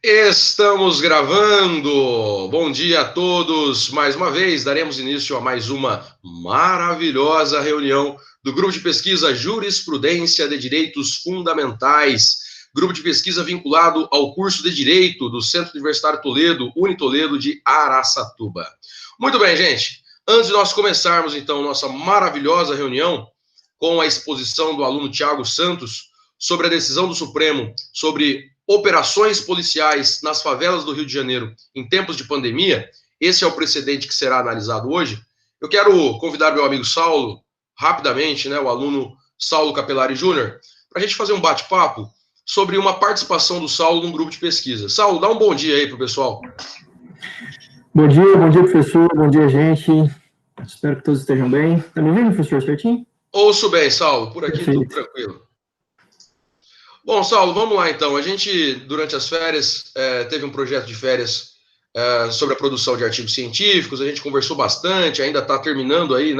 Estamos gravando! Bom dia a todos! Mais uma vez, daremos início a mais uma maravilhosa reunião do Grupo de Pesquisa Jurisprudência de Direitos Fundamentais, grupo de pesquisa vinculado ao curso de Direito do Centro Universitário Toledo, Unitoledo de Araçatuba. Muito bem, gente. Antes de nós começarmos, então, nossa maravilhosa reunião com a exposição do aluno Tiago Santos sobre a decisão do Supremo sobre operações policiais nas favelas do Rio de Janeiro em tempos de pandemia, esse é o precedente que será analisado hoje. Eu quero convidar meu amigo Saulo, rapidamente, o aluno Saulo Capelari Júnior, para a gente fazer um bate-papo sobre uma participação do Saulo num grupo de pesquisa. Saulo, dá um bom dia aí para o pessoal. Bom dia, professor, bom dia, gente. Espero que todos estejam bem. Tá me ouvindo, professor, certinho? Ouço bem, Saulo, por aqui Perfeito. Tudo tranquilo. Bom, Saulo, vamos lá então. A gente, durante as férias, teve um projeto de férias sobre a produção de artigos científicos, a gente conversou bastante, ainda está terminando aí,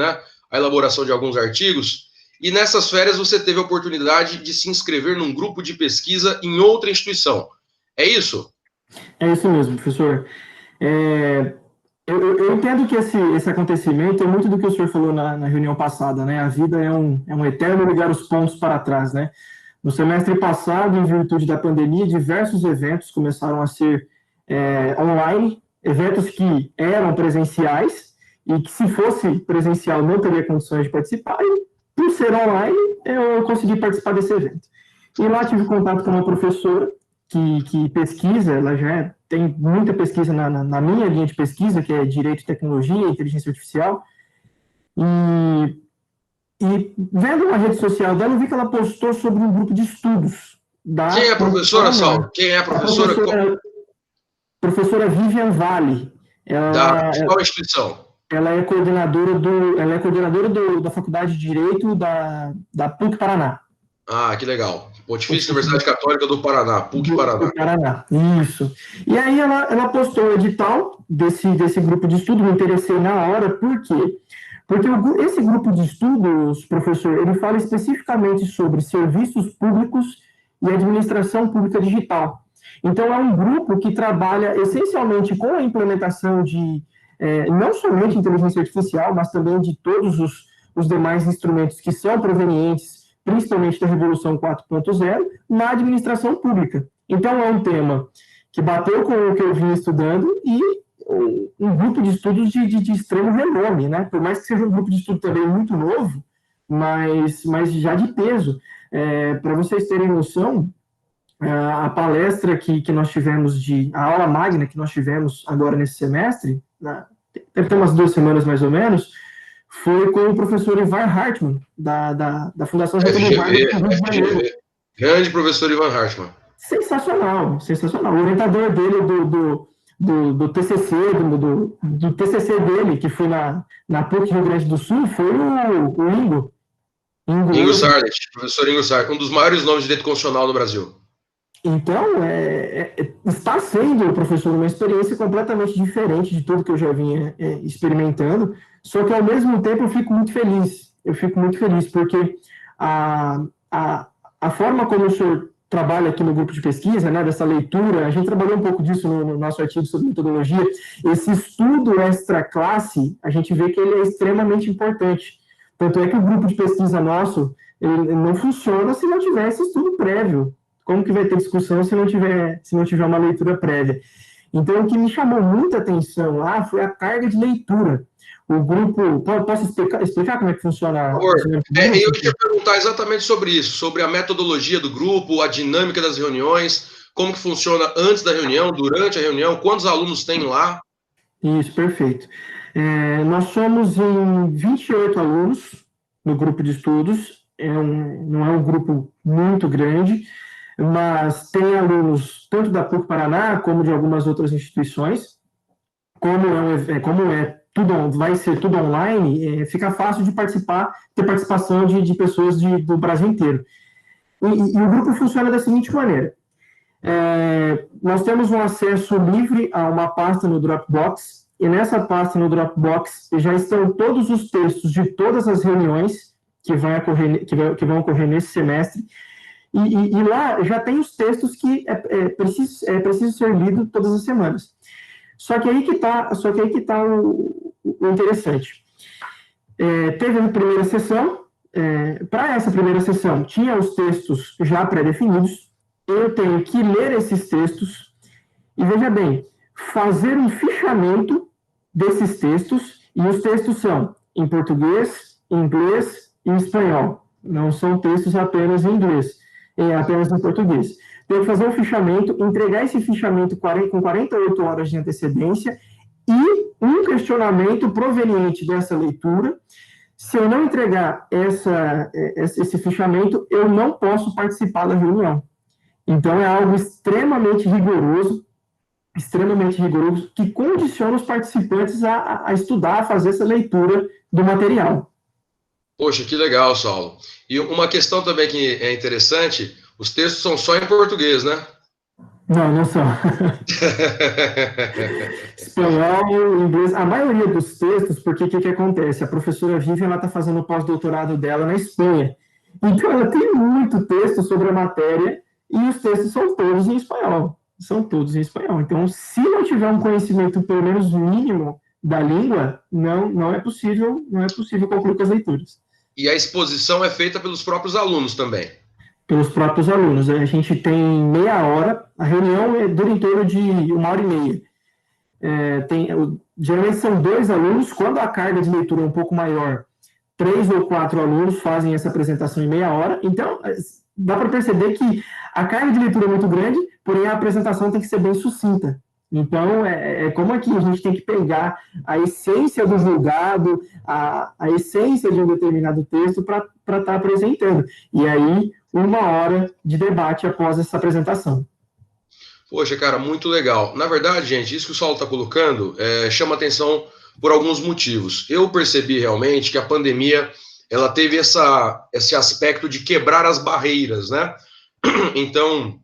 a elaboração de alguns artigos, e nessas férias você teve a oportunidade de se inscrever num grupo de pesquisa em outra instituição. É isso? É isso mesmo, professor. Eu entendo que esse acontecimento é muito do que o senhor falou na reunião passada, né? A vida é um eterno ligar os pontos para trás, né? No semestre passado, em virtude da pandemia, diversos eventos começaram a ser online, eventos que eram presenciais e que, se fosse presencial, não teria condições de participar, e por ser online, eu consegui participar desse evento. E lá tive contato com uma professora que pesquisa, ela já tem muita pesquisa na minha linha de pesquisa, que é Direito, Tecnologia e Inteligência Artificial, e vendo na rede social dela, eu vi que ela postou sobre um grupo de estudos. Quem é a professora, Saulo? Quem é a professora? Professora Vivian Vale. Qual instituição? Ela é coordenadora da Faculdade de Direito da PUC Paraná. Ah, que legal. Pontifícia Universidade Católica do Paraná, PUC Paraná. Do Paraná, isso. E aí ela postou o edital desse grupo de estudo, me interessei na hora, por quê? Porque esse grupo de estudos, professor, ele fala especificamente sobre serviços públicos e administração pública digital. Então, é um grupo que trabalha essencialmente com a implementação de, não somente inteligência artificial, mas também de todos os demais instrumentos que são provenientes, principalmente da Revolução 4.0, na administração pública. Então, é um tema que bateu com o que eu vim estudando e um grupo de estudos de extremo renome, né? Por mais que seja um grupo de estudo também muito novo, mas já de peso. Para vocês terem noção, a palestra que nós tivemos, a aula magna que nós tivemos agora nesse semestre, deve ter umas 2 semanas mais ou menos, foi com o professor Ivan Hartmann, da Fundação Getúlio Vargas. Grande professor Ivan Hartmann. Sensacional, sensacional. O orientador dele do TCC, do TCC dele, que foi na PUC Rio Grande do Sul, foi o Ingo. Ingo Sarlet, professor Ingo Sarlet, um dos maiores nomes de direito constitucional no Brasil. Então, está sendo, professor, uma experiência completamente diferente de tudo que eu já vinha experimentando, só que, ao mesmo tempo, eu fico muito feliz. Porque a forma como o senhor trabalha aqui no grupo de pesquisa, dessa leitura, a gente trabalhou um pouco disso no nosso artigo sobre metodologia, esse estudo extra-classe, a gente vê que ele é extremamente importante. Tanto é que o grupo de pesquisa nosso, ele não funciona se não tiver esse estudo prévio. Como que vai ter discussão se não tiver uma leitura prévia? Então, o que me chamou muita atenção lá foi a carga de leitura. O grupo... Posso explicar como é que funciona? Por favor. Eu queria perguntar exatamente sobre isso, sobre a metodologia do grupo, a dinâmica das reuniões, como que funciona antes da reunião, durante a reunião, quantos alunos tem lá? Isso, perfeito. Nós somos em 28 alunos no grupo de estudos, não é um grupo muito grande, mas tem alunos tanto da PUC Paraná como de algumas outras instituições. Vai ser tudo online, fica fácil de ter participação de pessoas do Brasil inteiro. E o grupo funciona da seguinte maneira. Nós temos um acesso livre a uma pasta no Dropbox, e nessa pasta no Dropbox já estão todos os textos de todas as reuniões que vão ocorrer nesse semestre. e lá já tem os textos que é preciso ser lido todas as semanas. Só que aí que tá o interessante. Teve a primeira sessão. Para essa primeira sessão, tinha os textos já pré-definidos. Eu tenho que ler esses textos e, veja bem, fazer um fichamento desses textos, e os textos são em português, inglês e espanhol. Não são textos apenas em inglês, apenas em português. Tenho que fazer um fichamento, entregar esse fichamento com 48 horas de antecedência e um questionamento proveniente dessa leitura. Se eu não entregar esse fichamento, eu não posso participar da reunião. Então, é algo extremamente rigoroso, que condiciona os participantes a estudar, a fazer essa leitura do material. Poxa, que legal, Saulo. E uma questão também que é interessante, os textos são só em português, né? Não são. Espanhol, inglês, a maioria dos textos, porque o que acontece? A professora Vivian está fazendo o pós-doutorado dela na Espanha. Então, ela tem muito texto sobre a matéria e os textos são todos em espanhol. Então, se não tiver um conhecimento, pelo menos mínimo, da língua, não é possível concluir com as leituras. E a exposição é feita pelos próprios alunos também? Pelos próprios alunos. A gente tem meia hora, a reunião dura em torno de 1h30. Geralmente são 2 alunos, quando a carga de leitura é um pouco maior, 3 ou 4 alunos fazem essa apresentação em meia hora. Então, dá para perceber que a carga de leitura é muito grande, porém a apresentação tem que ser bem sucinta. Então, como aqui a gente tem que pegar a essência do julgado, a essência de um determinado texto para estar apresentando. E aí, 1 hora de debate após essa apresentação. Poxa, cara, muito legal. Na verdade, gente, isso que o Saulo está colocando chama atenção por alguns motivos. Eu percebi realmente que a pandemia ela teve esse aspecto de quebrar as barreiras, né? Então,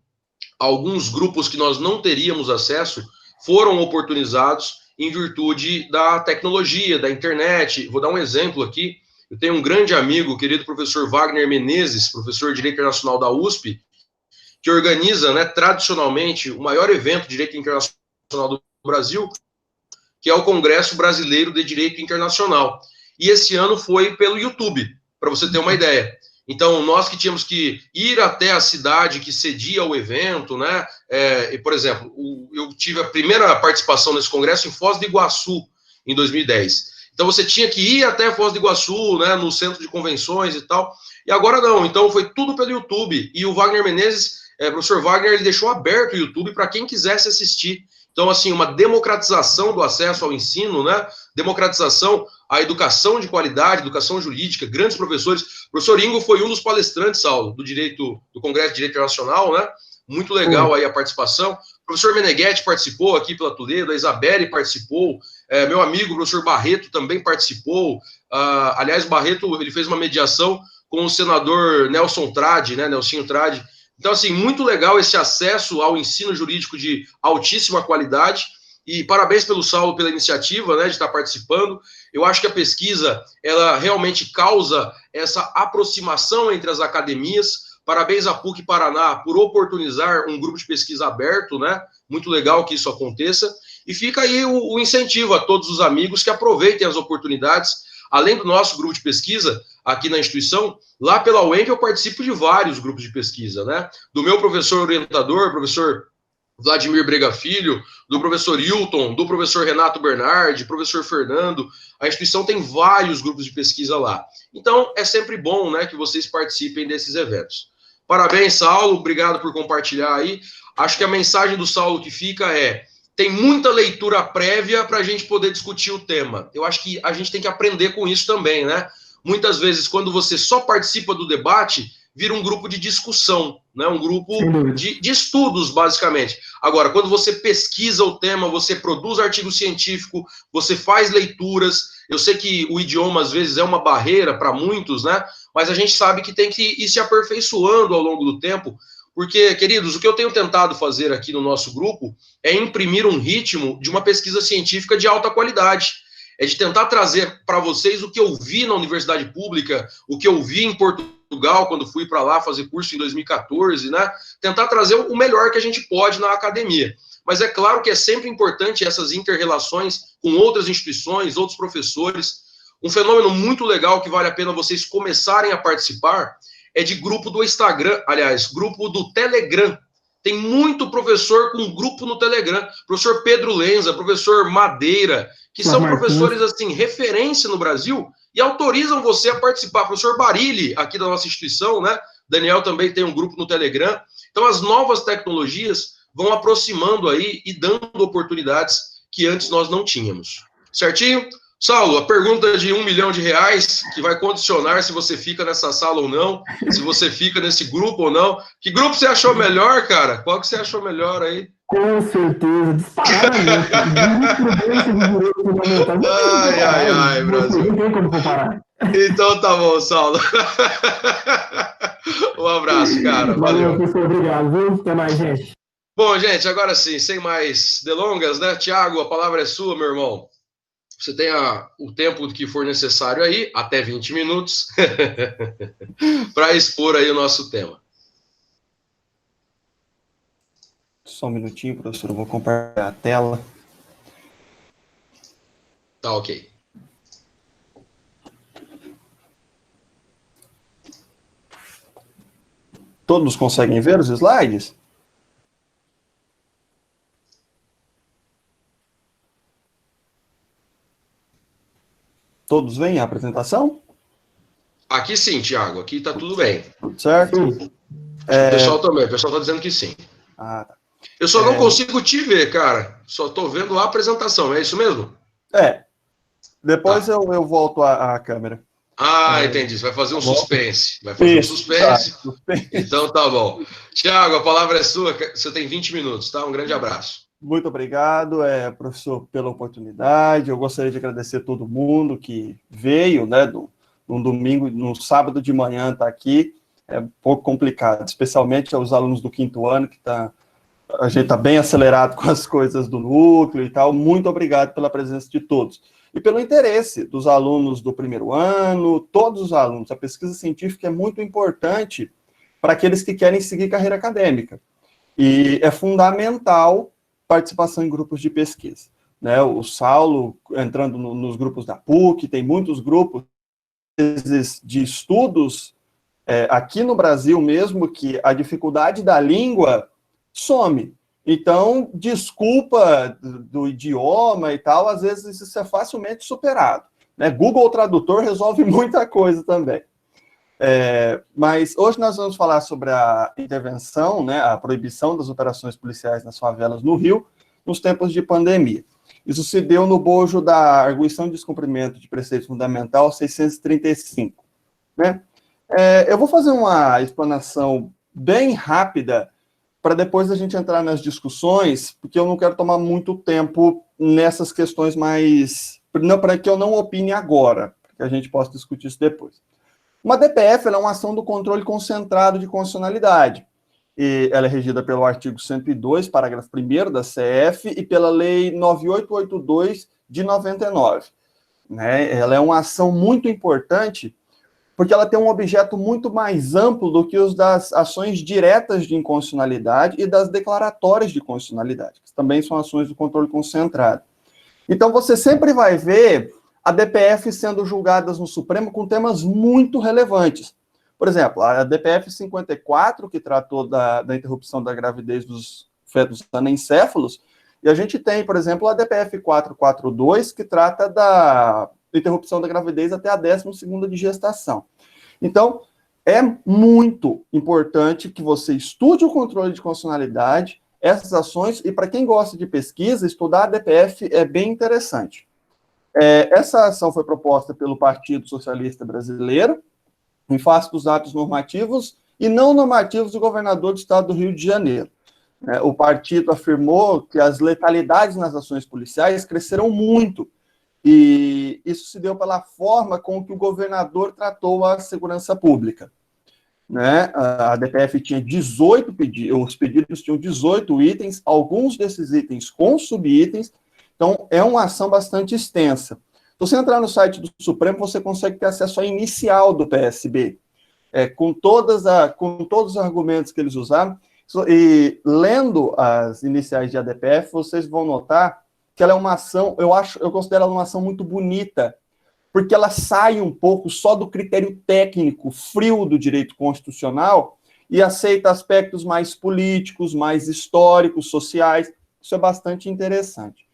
alguns grupos que nós não teríamos acesso foram oportunizados em virtude da tecnologia, da internet. Vou dar um exemplo aqui. Eu tenho um grande amigo, o querido professor Wagner Menezes, professor de Direito Internacional da USP, que organiza, né, tradicionalmente, o maior evento de Direito Internacional do Brasil, que é o Congresso Brasileiro de Direito Internacional. E esse ano foi pelo YouTube, para você ter uma ideia. Então, nós que tínhamos que ir até a cidade que cedia o evento, né? Por exemplo, eu tive a primeira participação nesse congresso em Foz do Iguaçu, em 2010. Então, você tinha que ir até Foz do Iguaçu, né, no centro de convenções e tal. E agora não, então foi tudo pelo YouTube. E o Wagner Menezes, professor Wagner, ele deixou aberto o YouTube para quem quisesse assistir. Então, assim, uma democratização do acesso ao ensino, né? Democratização à educação de qualidade, educação jurídica, grandes professores. O professor Ingo foi um dos palestrantes, Saulo, do Congresso de Direito Internacional, né? Muito legal aí a participação. O professor Meneghetti participou aqui pela Toledo, a Isabelle participou, meu amigo, o professor Barreto também participou. Aliás, o Barreto, ele fez uma mediação com o senador Nelson Trade, né? Nelsinho Trade. Então, assim, muito legal esse acesso ao ensino jurídico de altíssima qualidade. E parabéns pelo Saulo, pela iniciativa, né, de estar participando. Eu acho que a pesquisa, ela realmente causa essa aproximação entre as academias. Parabéns à PUC Paraná por oportunizar um grupo de pesquisa aberto, né? Muito legal que isso aconteça. E fica aí o incentivo a todos os amigos que aproveitem as oportunidades. Além do nosso grupo de pesquisa aqui na instituição, lá pela UENP eu participo de vários grupos de pesquisa, né? Do meu professor orientador, professor Vladimir Brega Filho, do professor Hilton, do professor Renato Bernardi, professor Fernando. A instituição tem vários grupos de pesquisa lá. Então, é sempre bom, né, que vocês participem desses eventos. Parabéns, Saulo, obrigado por compartilhar aí. Acho que a mensagem do Saulo que fica tem muita leitura prévia para a gente poder discutir o tema. Eu acho que a gente tem que aprender com isso também, né? Muitas vezes, quando você só participa do debate, vira um grupo de discussão, né? Um grupo de estudos, basicamente. Agora, quando você pesquisa o tema, você produz artigo científico, você faz leituras. Eu sei que o idioma, às vezes, é uma barreira para muitos, né? Mas a gente sabe que tem que ir se aperfeiçoando ao longo do tempo. Porque, queridos, o que eu tenho tentado fazer aqui no nosso grupo é imprimir um ritmo de uma pesquisa científica de alta qualidade. É de tentar trazer para vocês o que eu vi na universidade pública, o que eu vi em Portugal, Portugal, quando fui para lá fazer curso em 2014, né? Tentar trazer o melhor que a gente pode na academia. Mas é claro que é sempre importante essas inter-relações com outras instituições, outros professores. Um fenômeno muito legal que vale a pena vocês começarem a participar é de grupo do Instagram, aliás, grupo do Telegram. Tem muito professor com grupo no Telegram. Professor Pedro Lenza, professor Madeira, que são professores, assim, referência no Brasil e autorizam você a participar. Professor Barilli, aqui da nossa instituição, né? Daniel também tem um grupo no Telegram. Então, as novas tecnologias vão aproximando aí e dando oportunidades que antes nós não tínhamos. Certinho? Saulo, a pergunta de R$1 milhão, que vai condicionar se você fica nessa sala ou não, se você fica nesse grupo ou não. Que grupo você achou melhor, cara? Qual que você achou melhor aí? Com certeza, disparadamente. Jurisprudência de direito fundamental. Ai, Brasil. Não tem como comparar. Então tá bom, Saulo. Um abraço, cara. Valeu. Professor, obrigado, viu? Até mais, gente. Bom, gente, agora sim, sem mais delongas, né? Tiago, a palavra é sua, meu irmão. Você tem o tempo que for necessário aí, até 20 minutos, para expor aí o nosso tema. Só um minutinho, professor, eu vou compartilhar a tela. Tá ok. Todos conseguem ver os slides? Todos veem a apresentação? Aqui sim, Tiago, aqui tá tudo bem. Tudo certo? O pessoal também, o pessoal tá dizendo que sim. Tá. Eu só não consigo te ver, cara. Só tô vendo a apresentação, é isso mesmo? Depois eu volto à câmera. Entendi. Você vai fazer um suspense. Vai fazer um suspense. Então tá bom. Tiago, a palavra é sua. Você tem 20 minutos, tá? Um grande abraço. Muito obrigado, professor, pela oportunidade. Eu gostaria de agradecer a todo mundo que veio, né, no domingo, no sábado de manhã, tá aqui. É um pouco complicado, especialmente aos alunos do 5º ano, que a gente está bem acelerado com as coisas do núcleo e tal. Muito obrigado pela presença de todos. E pelo interesse dos alunos do 1º ano, todos os alunos. A pesquisa científica é muito importante para aqueles que querem seguir carreira acadêmica. E é fundamental participação em grupos de pesquisa, né? O Saulo entrando nos grupos da PUC, tem muitos grupos de estudos aqui no Brasil mesmo, que a dificuldade da língua some. Então, desculpa do idioma e tal, às vezes isso é facilmente superado, né? Google Tradutor resolve muita coisa também. Mas hoje nós vamos falar sobre a intervenção, né, a proibição das operações policiais nas favelas no Rio, nos tempos de pandemia. Isso se deu no bojo da Arguição de Descumprimento de Preceito Fundamental 635. Né? Eu vou fazer uma explanação bem rápida para depois a gente entrar nas discussões, porque eu não quero tomar muito tempo nessas questões para que eu não opine agora, para que a gente possa discutir isso depois. Uma DPF é uma ação do controle concentrado de constitucionalidade. E ela é regida pelo artigo 102, parágrafo 1º da CF e pela Lei 9882 de 99. Né? Ela é uma ação muito importante porque ela tem um objeto muito mais amplo do que os das ações diretas de inconstitucionalidade e das declaratórias de constitucionalidade, que também são ações do controle concentrado. Então, você sempre vai ver a DPF sendo julgadas no Supremo com temas muito relevantes. Por exemplo, a DPF 54, que tratou da interrupção da gravidez dos fetos anencéfalos, e a gente tem, por exemplo, a DPF 442, que trata da interrupção da gravidez até a 12ª de gestação. Então, é muito importante que você estude o controle de constitucionalidade, essas ações, e para quem gosta de pesquisa, estudar a DPF é bem interessante. Essa ação foi proposta pelo Partido Socialista Brasileiro, em face dos atos normativos e não normativos do governador do estado do Rio de Janeiro. O partido afirmou que as letalidades nas ações policiais cresceram muito, e isso se deu pela forma com que o governador tratou a segurança pública. A DPF tinha 18 pedidos, os pedidos tinham 18 itens, alguns desses itens com subitens. Então, é uma ação bastante extensa. Se você entrar no site do Supremo, você consegue ter acesso à inicial do PSB. com todos os argumentos que eles usaram, e lendo as iniciais de ADPF, vocês vão notar que ela é uma ação, eu considero ela uma ação muito bonita, porque ela sai um pouco só do critério técnico, frio do direito constitucional, e aceita aspectos mais políticos, mais históricos, sociais. Isso é bastante interessante.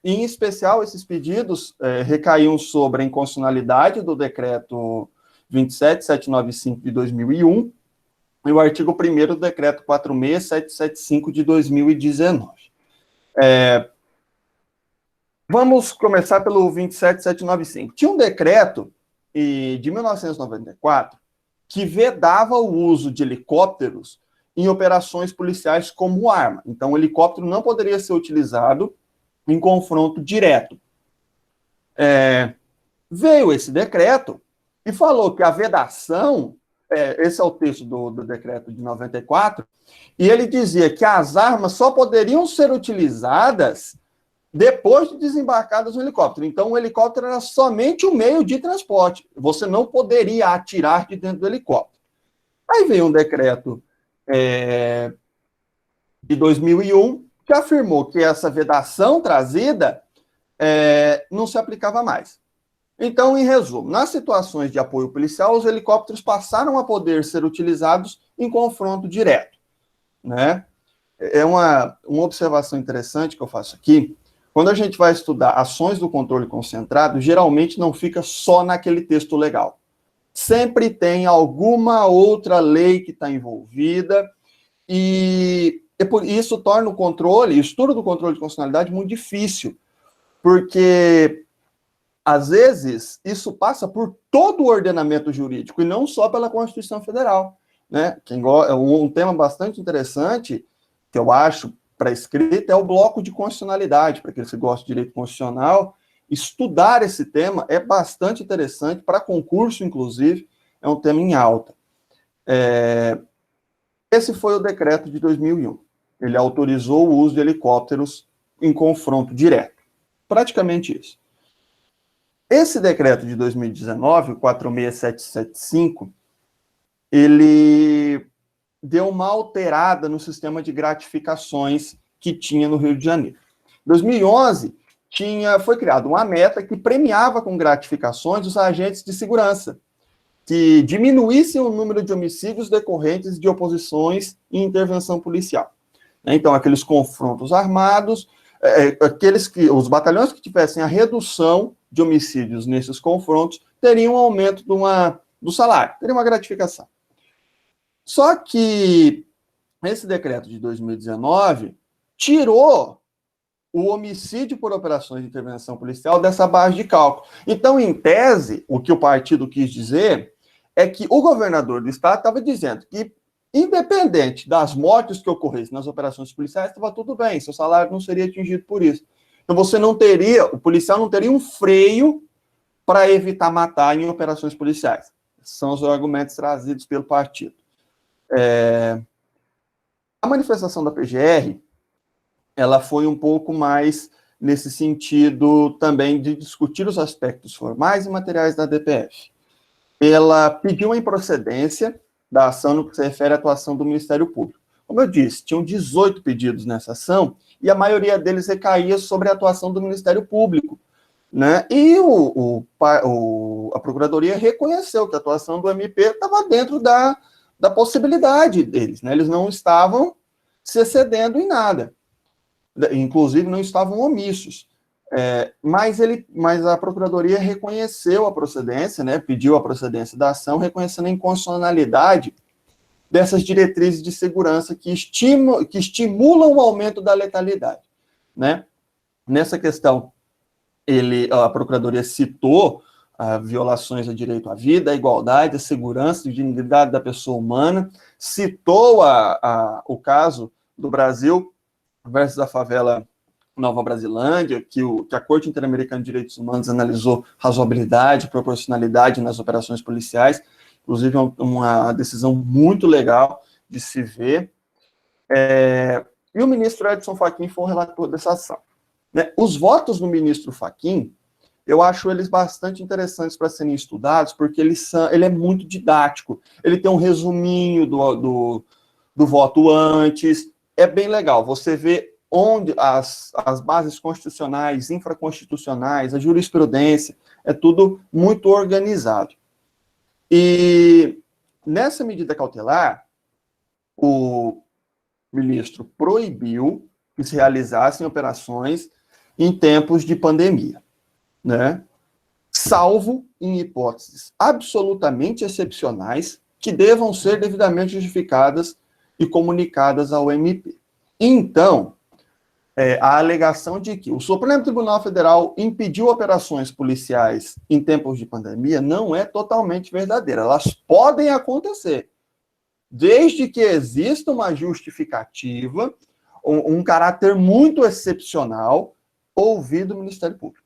Em especial, esses pedidos recaíam sobre a inconstitucionalidade do decreto 27795 de 2001 e o artigo 1º do decreto 46775 de 2019. Vamos começar pelo 27795. Tinha um decreto de 1994 que vedava o uso de helicópteros em operações policiais como arma. Então, o helicóptero não poderia ser utilizado em confronto direto. Veio esse decreto e falou que a vedação, esse é o texto do decreto de 94, e ele dizia que as armas só poderiam ser utilizadas depois de desembarcadas no helicóptero. Então, o helicóptero era somente um meio de transporte. Você não poderia atirar de dentro do helicóptero. Aí veio um decreto de 2001 que afirmou que essa vedação trazida não se aplicava mais. Então, em resumo, nas situações de apoio policial, os helicópteros passaram a poder ser utilizados em confronto direto, né? É uma observação interessante que eu faço aqui. Quando a gente vai estudar ações do controle concentrado, geralmente não fica só naquele texto legal. Sempre tem alguma outra lei que está envolvida, e isso torna o estudo do controle de constitucionalidade muito difícil, porque, às vezes, isso passa por todo o ordenamento jurídico, e não só pela Constituição Federal, né? Um tema bastante interessante, que eu acho, para escrita, é o bloco de constitucionalidade. Para aqueles que gostam de direito constitucional, estudar esse tema é bastante interessante, para concurso, inclusive, é um tema em alta. Esse foi o decreto de 2001. Ele autorizou o uso de helicópteros em confronto direto. Praticamente isso. Esse decreto de 2019, o 46775, ele deu uma alterada no sistema de gratificações que tinha no Rio de Janeiro. Em 2011, foi criada uma meta que premiava com gratificações os agentes de segurança, que diminuíssem o número de homicídios decorrentes de oposições e intervenção policial. Então, aqueles confrontos armados, os batalhões que tivessem a redução de homicídios nesses confrontos teriam um aumento do salário, teriam uma gratificação. Só que esse decreto de 2019 tirou o homicídio por operações de intervenção policial dessa base de cálculo. Então, em tese, o que o partido quis dizer é que o governador do estado estava dizendo que, independente das mortes que ocorressem nas operações policiais, estava tudo bem, seu salário não seria atingido por isso. Então, o policial não teria um freio para evitar matar em operações policiais. São os argumentos trazidos pelo partido. A manifestação da PGR, ela foi um pouco mais nesse sentido também de discutir os aspectos formais e materiais da DPF. Ela pediu a improcedência da ação no que se refere à atuação do Ministério Público. Como eu disse, tinham 18 pedidos nessa ação, e a maioria deles recaía sobre a atuação do Ministério Público, né? E a Procuradoria reconheceu que a atuação do MP estava dentro da possibilidade deles, né? Eles não estavam se excedendo em nada, inclusive não estavam omissos. Mas a Procuradoria reconheceu a procedência, né? Pediu a procedência da ação, reconhecendo a inconstitucionalidade dessas diretrizes de segurança que estimulam o aumento da letalidade, né? Nessa questão, a Procuradoria citou violações ao direito à vida, à igualdade, à segurança, à dignidade da pessoa humana, citou o caso do Brasil versus a favela Nova Brasilândia, que a Corte Interamericana de Direitos Humanos analisou razoabilidade, proporcionalidade nas operações policiais, inclusive uma decisão muito legal de se ver. E o ministro Edson Fachin foi o relator dessa ação, né? Os votos do ministro Fachin eu acho eles bastante interessantes para serem estudados, porque ele é muito didático. Ele tem um resuminho do voto antes. É bem legal. Você vê onde as bases constitucionais, infraconstitucionais, a jurisprudência, é tudo muito organizado. E nessa medida cautelar, o ministro proibiu que se realizassem operações em tempos de pandemia, né? Salvo em hipóteses absolutamente excepcionais que devam ser devidamente justificadas e comunicadas ao MP. Então, a alegação de que o Supremo Tribunal Federal impediu operações policiais em tempos de pandemia não é totalmente verdadeira. Elas podem acontecer, desde que exista uma justificativa, um caráter muito excepcional, ouvido o Ministério Público.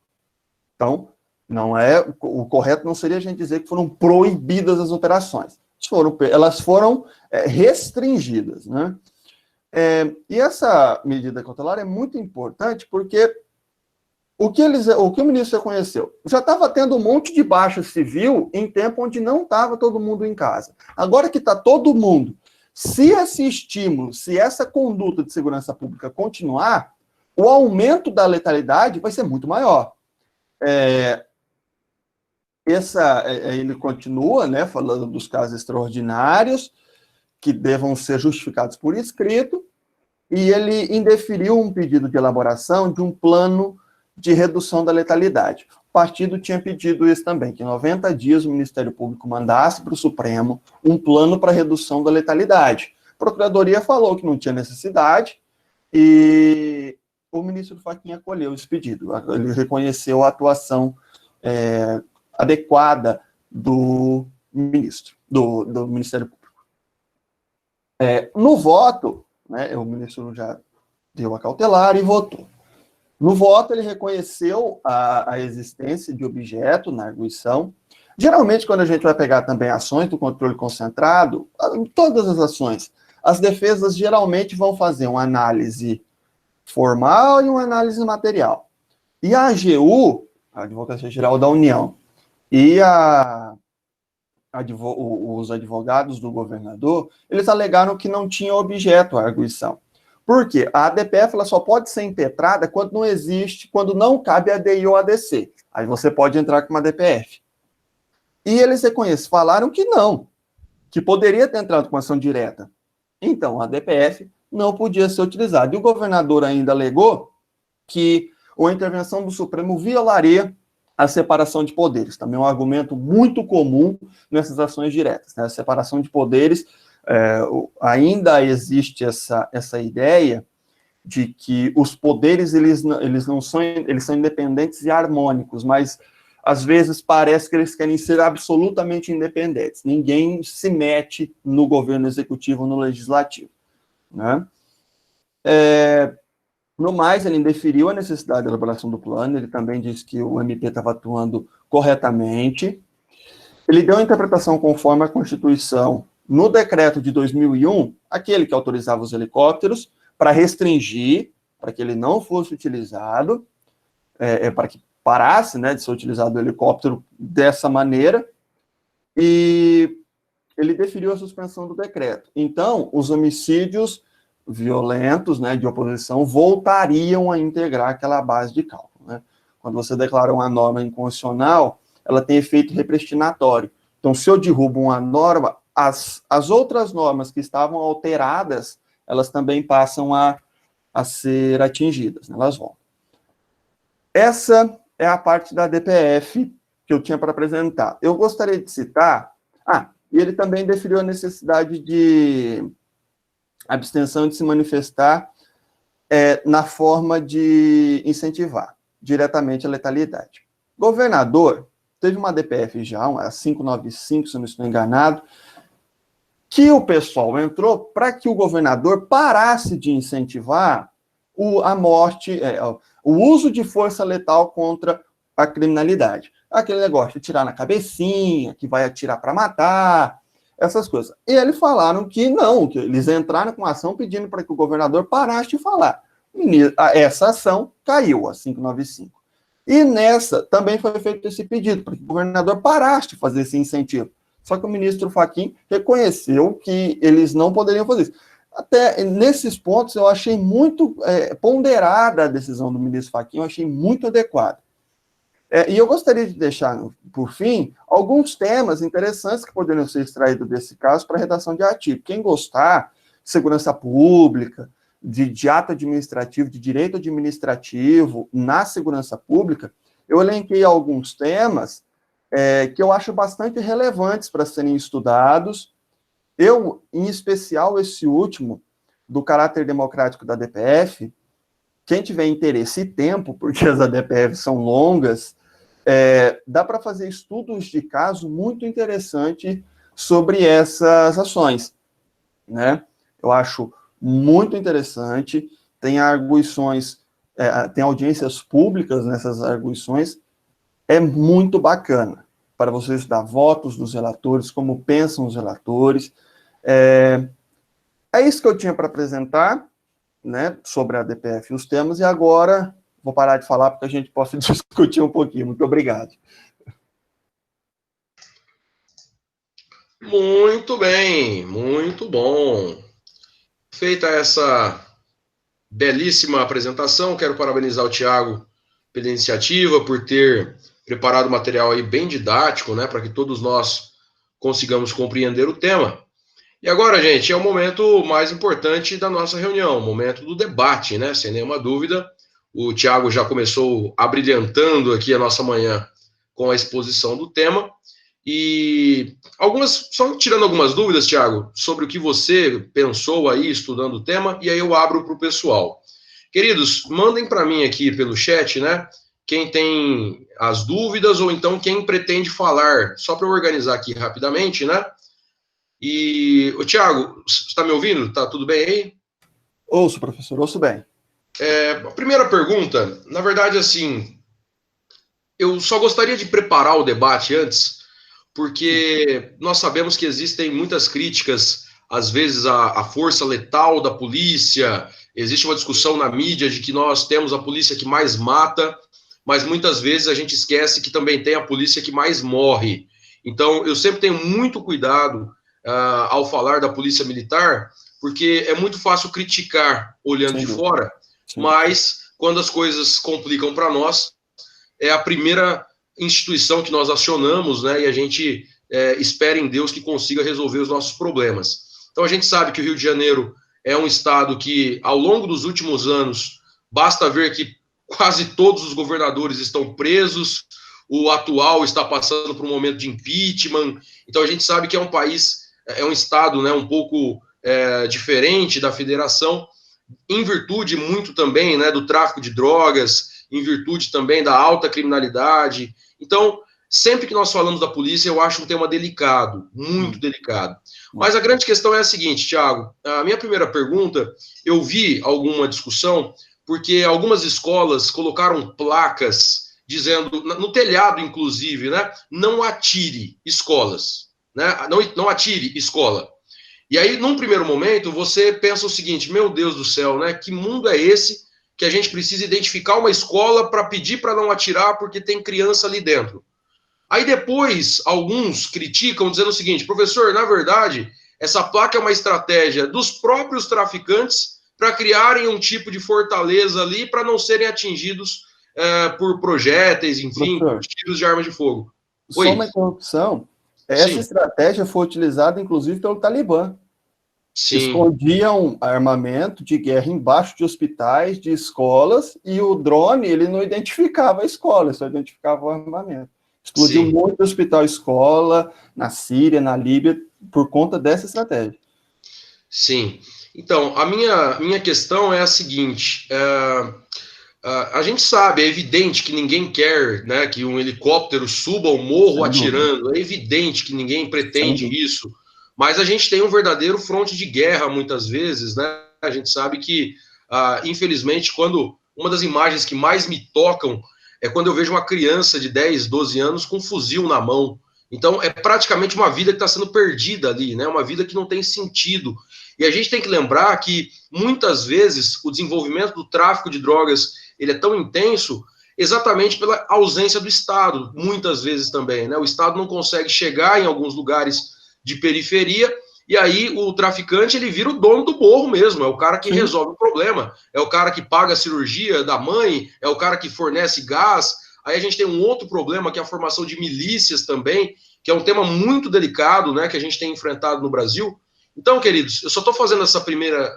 Então, o correto não seria a gente dizer que foram proibidas as operações. Elas foram restringidas, né? E essa medida cautelar é muito importante porque o que o ministro reconheceu? Já estava tendo um monte de baixa civil em tempo onde não estava todo mundo em casa. Agora que está todo mundo, se esse estímulo, se essa conduta de segurança pública continuar, o aumento da letalidade vai ser muito maior. Ele continua, né, falando dos casos extraordinários, que devam ser justificados por escrito, e ele indeferiu um pedido de elaboração de um plano de redução da letalidade. O partido tinha pedido isso também, que em 90 dias o Ministério Público mandasse para o Supremo um plano para redução da letalidade. A Procuradoria falou que não tinha necessidade, e o ministro Fachin acolheu esse pedido. Ele reconheceu a atuação adequada do ministro, do Ministério Público. No voto, né, o ministro já deu a cautelar e votou. No voto, ele reconheceu a existência de objeto na arguição. Geralmente, quando a gente vai pegar também ações do controle concentrado, em todas as ações, as defesas geralmente vão fazer uma análise formal e uma análise material. E a AGU, a Advocacia Geral da União, e os advogados do governador, eles alegaram que não tinha objeto a arguição. Por quê? A ADPF ela só pode ser impetrada quando quando não cabe ADI ou ADC. Aí você pode entrar com uma ADPF. E eles falaram que não, que poderia ter entrado com ação direta. Então, a ADPF não podia ser utilizada. E o governador ainda alegou que a intervenção do Supremo violaria a separação de poderes. Também é um argumento muito comum nessas ações diretas, né? A separação de poderes, ainda existe essa ideia de que os poderes eles são independentes e harmônicos, mas às vezes parece que eles querem ser absolutamente independentes. Ninguém se mete no governo executivo ou no legislativo, né? No mais, ele indeferiu a necessidade da elaboração do plano, ele também disse que o MP estava atuando corretamente. Ele deu a interpretação conforme a Constituição no decreto de 2001, aquele que autorizava os helicópteros, para restringir, para que ele não fosse utilizado, para que parasse, né, de ser utilizado o helicóptero dessa maneira, e ele deferiu a suspensão do decreto. Então, os homicídios violentos, né, de oposição, voltariam a integrar aquela base de cálculo, né? Quando você declara uma norma inconstitucional, ela tem efeito repristinatório. Então, se eu derrubo uma norma, as outras normas que estavam alteradas, elas também passam a ser atingidas, né? Elas voltam. Essa é a parte da DPF que eu tinha para apresentar. Eu gostaria de citar... e ele também deferiu a necessidade de abstenção de se manifestar na forma de incentivar diretamente a letalidade. Governador, teve uma DPF já, a 595, se eu não estou enganado, que o pessoal entrou para que o governador parasse de incentivar a morte, o uso de força letal contra a criminalidade. Aquele negócio de tirar na cabecinha, que vai atirar para matar, essas coisas. E eles falaram que não, que eles entraram com ação pedindo para que o governador parasse de falar. Essa ação caiu, a 595. E nessa também foi feito esse pedido, para que o governador parasse de fazer esse incentivo. Só que o ministro Fachin reconheceu que eles não poderiam fazer isso. Até nesses pontos eu achei muito ponderada a decisão do ministro Fachin, eu achei muito adequada. E eu gostaria de deixar, por fim, alguns temas interessantes que poderiam ser extraídos desse caso para a redação de artigo. Quem gostar, segurança pública, de ato administrativo, de direito administrativo na segurança pública, eu elenquei alguns temas que eu acho bastante relevantes para serem estudados. Eu, em especial, esse último, do caráter democrático da DPF, quem tiver interesse e tempo, porque as ADPF são longas, dá para fazer estudos de caso muito interessante sobre essas ações, né? Eu acho muito interessante, tem arguições, tem audiências públicas nessas arguições, é muito bacana para você estudar votos dos relatores, como pensam os relatores. É isso que eu tinha para apresentar, né, sobre a DPF e os temas, e agora vou parar de falar porque a gente possa discutir um pouquinho. Muito obrigado. Muito bem, muito bom. Feita essa belíssima apresentação, quero parabenizar o Thiago pela iniciativa, por ter preparado um material aí bem didático, né, para que todos nós consigamos compreender o tema. E agora, gente, é o momento mais importante da nossa reunião, o momento do debate, né, sem nenhuma dúvida. O Thiago já começou abrilhantando aqui a nossa manhã com a exposição do tema. E só tirando algumas dúvidas, Thiago, sobre o que você pensou aí estudando o tema, e aí eu abro para o pessoal. Queridos, mandem para mim aqui pelo chat, né, quem tem as dúvidas ou então quem pretende falar, só para eu organizar aqui rapidamente, né? E, Thiago, você está me ouvindo? Tá tudo bem aí? Ouço, professor, ouço bem. A primeira pergunta, na verdade, assim, eu só gostaria de preparar o debate antes, porque nós sabemos que existem muitas críticas, às vezes, à força letal da polícia, existe uma discussão na mídia de que nós temos a polícia que mais mata, mas muitas vezes a gente esquece que também tem a polícia que mais morre. Então, eu sempre tenho muito cuidado ao falar da polícia militar, porque é muito fácil criticar olhando de fora, mas quando as coisas complicam para nós, é a primeira instituição que nós acionamos, né, e a gente espera em Deus que consiga resolver os nossos problemas. Então a gente sabe que o Rio de Janeiro é um estado que, ao longo dos últimos anos, basta ver que quase todos os governadores estão presos, o atual está passando por um momento de impeachment, então a gente sabe que é um país, é um estado, né, um pouco diferente da federação, em virtude muito também, né, do tráfico de drogas, em virtude também da alta criminalidade. Então, sempre que nós falamos da polícia, eu acho um tema delicado, muito delicado. Mas a grande questão é a seguinte, Thiago, a minha primeira pergunta, eu vi alguma discussão, porque algumas escolas colocaram placas dizendo, no telhado inclusive, né, não atire escolas, né, não atire escola. E aí, num primeiro momento, você pensa o seguinte, meu Deus do céu, né, que mundo é esse que a gente precisa identificar uma escola para pedir para não atirar porque tem criança ali dentro. Aí depois, alguns criticam dizendo o seguinte, professor, na verdade, essa placa é uma estratégia dos próprios traficantes para criarem um tipo de fortaleza ali para não serem atingidos por projéteis, enfim, por tiros de arma de fogo. Oi. Só uma interrupção. Essa estratégia foi utilizada, inclusive, pelo Talibã. Sim. Escondiam armamento de guerra embaixo de hospitais, de escolas, e o drone, ele não identificava a escola, só identificava o armamento. Explodiu muito hospital escola, na Síria, na Líbia, por conta dessa estratégia. Sim. Então, a minha questão é a seguinte, a gente sabe, é evidente que ninguém quer, né, que um helicóptero suba o morro atirando, é evidente que ninguém pretende isso, mas a gente tem um verdadeiro fronte de guerra muitas vezes, né? A gente sabe que, infelizmente, quando uma das imagens que mais me tocam é quando eu vejo uma criança de 10, 12 anos com um fuzil na mão. Então, é praticamente uma vida que está sendo perdida ali, né? Uma vida que não tem sentido. E a gente tem que lembrar que, muitas vezes, o desenvolvimento do tráfico de drogas ele é tão intenso, exatamente pela ausência do Estado, muitas vezes também, né? O Estado não consegue chegar em alguns lugares de periferia, e aí o traficante, ele vira o dono do morro mesmo, é o cara que resolve o problema, é o cara que paga a cirurgia da mãe, é o cara que fornece gás. Aí a gente tem um outro problema, que é a formação de milícias também, que é um tema muito delicado, né, que a gente tem enfrentado no Brasil. Então, queridos, eu só estou fazendo essa primeira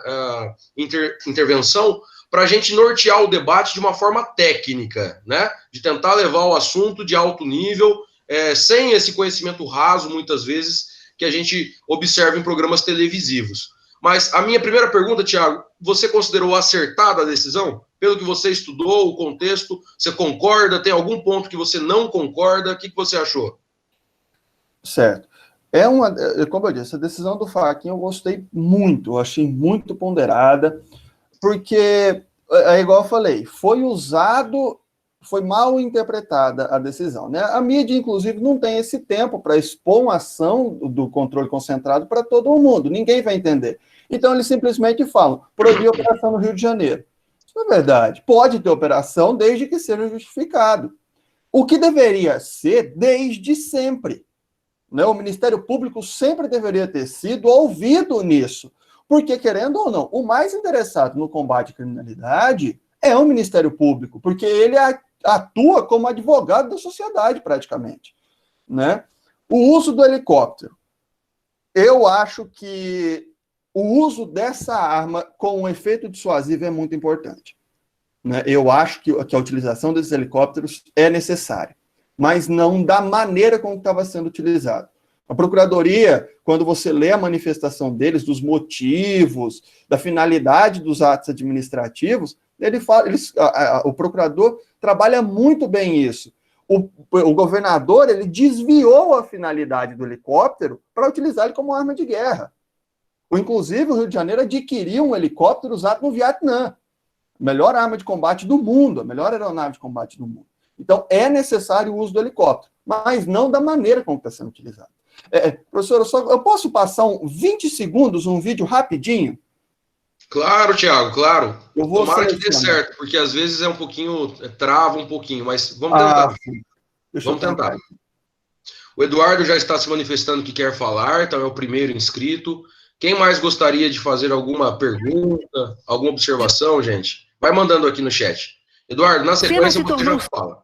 intervenção para a gente nortear o debate de uma forma técnica, né, de tentar levar o assunto de alto nível, sem esse conhecimento raso, muitas vezes, que a gente observa em programas televisivos. Mas a minha primeira pergunta, Thiago, você considerou acertada a decisão? Pelo que você estudou, o contexto, você concorda? Tem algum ponto que você não concorda? O que você achou? Certo. Como eu disse, a decisão do Fachin eu gostei muito, eu achei muito ponderada, porque, é igual eu falei, foi mal interpretada a decisão, né? A mídia, inclusive, não tem esse tempo para expor uma ação do controle concentrado para todo mundo, ninguém vai entender. Então, eles simplesmente falam, proibir a operação no Rio de Janeiro. Isso não é verdade. Pode ter operação desde que seja justificado. O que deveria ser desde sempre. Né? O Ministério Público sempre deveria ter sido ouvido nisso. Porque, querendo ou não, o mais interessado no combate à criminalidade é o Ministério Público, porque ele atua como advogado da sociedade, praticamente. Né? O uso do helicóptero. Eu acho que o uso dessa arma com um efeito dissuasivo é muito importante. Né? Eu acho que a utilização desses helicópteros é necessária, mas não da maneira como estava sendo utilizado. A Procuradoria, quando você lê a manifestação deles, dos motivos, da finalidade dos atos administrativos, o procurador trabalha muito bem isso. O governador, ele desviou a finalidade do helicóptero para utilizar ele como arma de guerra. Inclusive, o Rio de Janeiro adquiriu um helicóptero usado no Vietnã. A melhor arma de combate do mundo, a melhor aeronave de combate do mundo. Então, é necessário o uso do helicóptero, mas não da maneira como está sendo utilizado. Professor, eu posso passar 20 segundos, um vídeo rapidinho? Claro, Thiago, claro. Eu vou Tomara que dê certo, porque às vezes é um pouquinho, trava um pouquinho, mas vamos tentar. Vamos tentar. O Eduardo já está se manifestando que quer falar, então é o primeiro inscrito. Quem mais gostaria de fazer alguma pergunta, alguma observação, gente? Vai mandando aqui no chat. Eduardo, na sequência você já fala.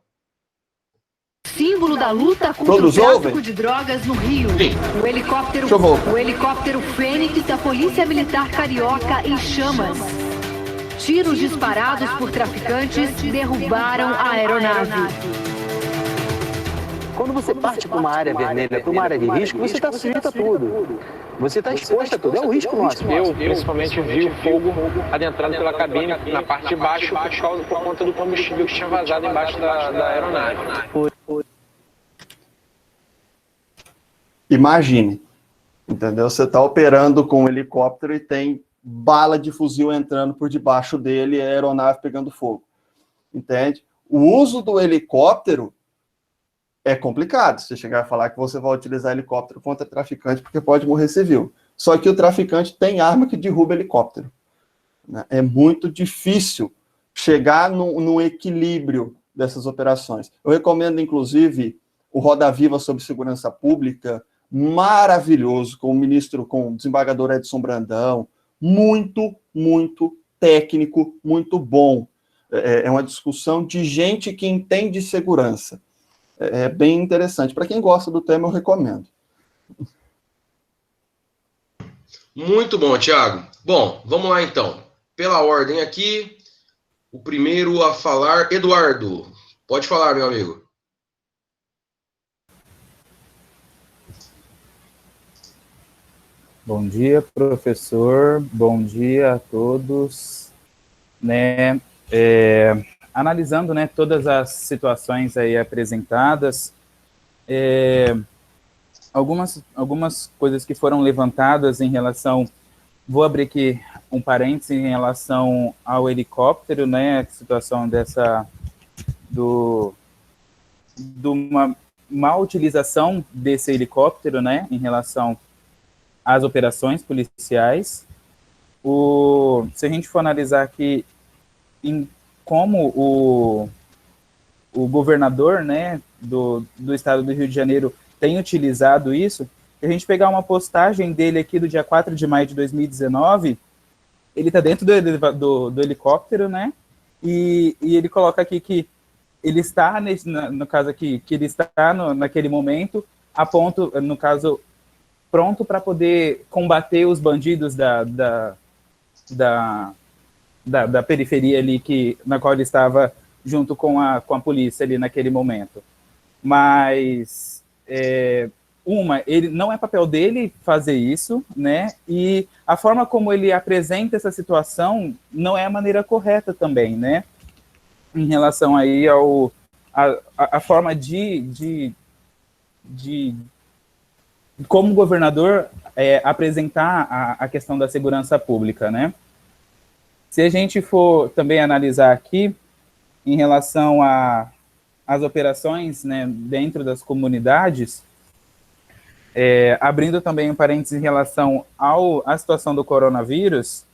Símbolo da luta contra o tráfico de drogas no Rio. Sim. O helicóptero Fênix da Polícia Militar Carioca em chamas. Tiros disparados por traficantes derrubaram a aeronave. Quando você parte para uma área vermelha, para uma área de risco, você está sujeito a tudo. Você está exposto a tudo. É um risco nosso. Eu, principalmente, vi o fogo adentrando pela cabine, na parte de baixo, por conta do combustível que tinha vazado embaixo da aeronave. Imagine, entendeu? Você está operando com um helicóptero e tem bala de fuzil entrando por debaixo dele e a aeronave pegando fogo. Entende? O uso do helicóptero é complicado. Você chegar a falar que você vai utilizar helicóptero contra traficante porque pode morrer civil. Só que o traficante tem arma que derruba helicóptero. Né? É muito difícil chegar no equilíbrio dessas operações. Eu recomendo, inclusive, o Roda Viva sobre Segurança Pública, maravilhoso, com o desembargador Edson Brandão, muito, muito técnico, muito bom. É uma discussão de gente que entende segurança. É bem interessante. Para quem gosta do tema, eu recomendo. Muito bom, Thiago. Bom, vamos lá então. Pela ordem aqui, o primeiro a falar, Eduardo. Pode falar, meu amigo. Bom dia, professor. Bom dia a todos. Né, analisando, né, todas as situações aí apresentadas, algumas coisas que foram levantadas em relação, vou abrir aqui um parênteses em relação ao helicóptero, né, a situação de uma má utilização desse helicóptero, né, em relação às operações policiais. Se a gente for analisar aqui como o governador, né, do estado do Rio de Janeiro tem utilizado isso. Se a gente pegar uma postagem dele aqui do dia 4 de maio de 2019, ele está dentro do helicóptero, né, e ele coloca aqui que ele está, no caso aqui, que ele está naquele momento, a ponto, no caso, pronto para poder combater os bandidos da periferia ali, na qual ele estava junto com a polícia ali naquele momento. Mas, ele não é papel dele fazer isso, né? E a forma como ele apresenta essa situação não é a maneira correta também, né? Em relação aí a forma de como governador apresentar a questão da segurança pública, né? Se a gente for também analisar aqui em relação às operações, né, dentro das comunidades, abrindo também um parênteses em relação à situação do coronavírus,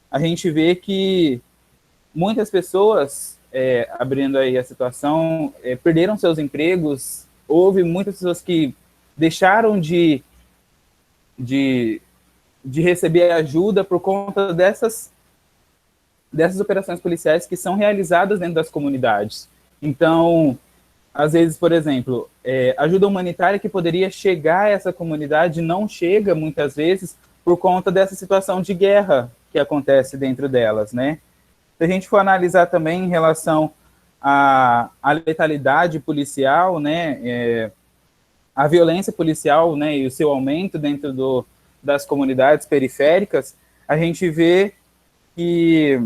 a gente vê que muitas pessoas, abrindo aí a situação, perderam seus empregos. Houve muitas pessoas que deixaram de receber ajuda por conta dessas operações policiais que são realizadas dentro das comunidades. Então, às vezes, por exemplo, ajuda humanitária que poderia chegar a essa comunidade não chega, muitas vezes, por conta dessa situação de guerra que acontece dentro delas, né? Se a gente for analisar também em relação à letalidade policial, né, a violência policial, né, e o seu aumento dentro das comunidades periféricas, a gente vê que,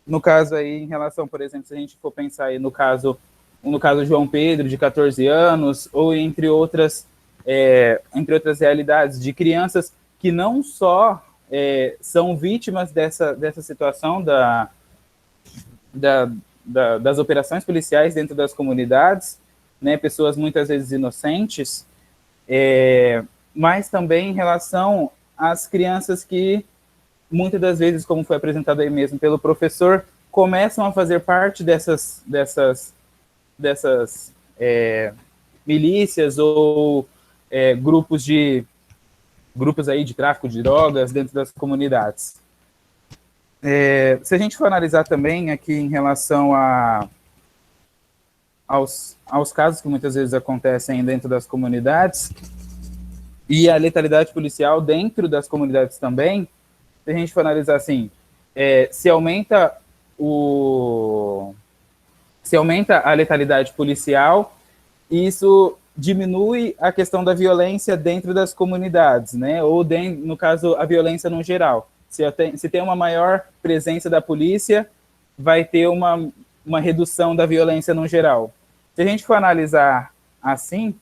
no caso aí, em relação, por exemplo, se a gente for pensar aí no caso João Pedro, de 14 anos, ou entre outras realidades, de crianças que não só são vítimas dessa situação das operações policiais dentro das comunidades, né, pessoas muitas vezes inocentes, mas também em relação às crianças que, muitas das vezes, como foi apresentado aí mesmo pelo professor, começam a fazer parte dessas milícias ou grupos aí de tráfico de drogas dentro das comunidades. Se a gente for analisar também aqui em relação aos casos que muitas vezes acontecem dentro das comunidades e a letalidade policial dentro das comunidades também, se a gente for analisar assim, se aumenta a letalidade policial, isso diminui a questão da violência dentro das comunidades, né? Ou, no caso, a violência no geral. Se tem uma maior presença da polícia, vai ter uma redução da violência no geral. Se a gente for analisar assim,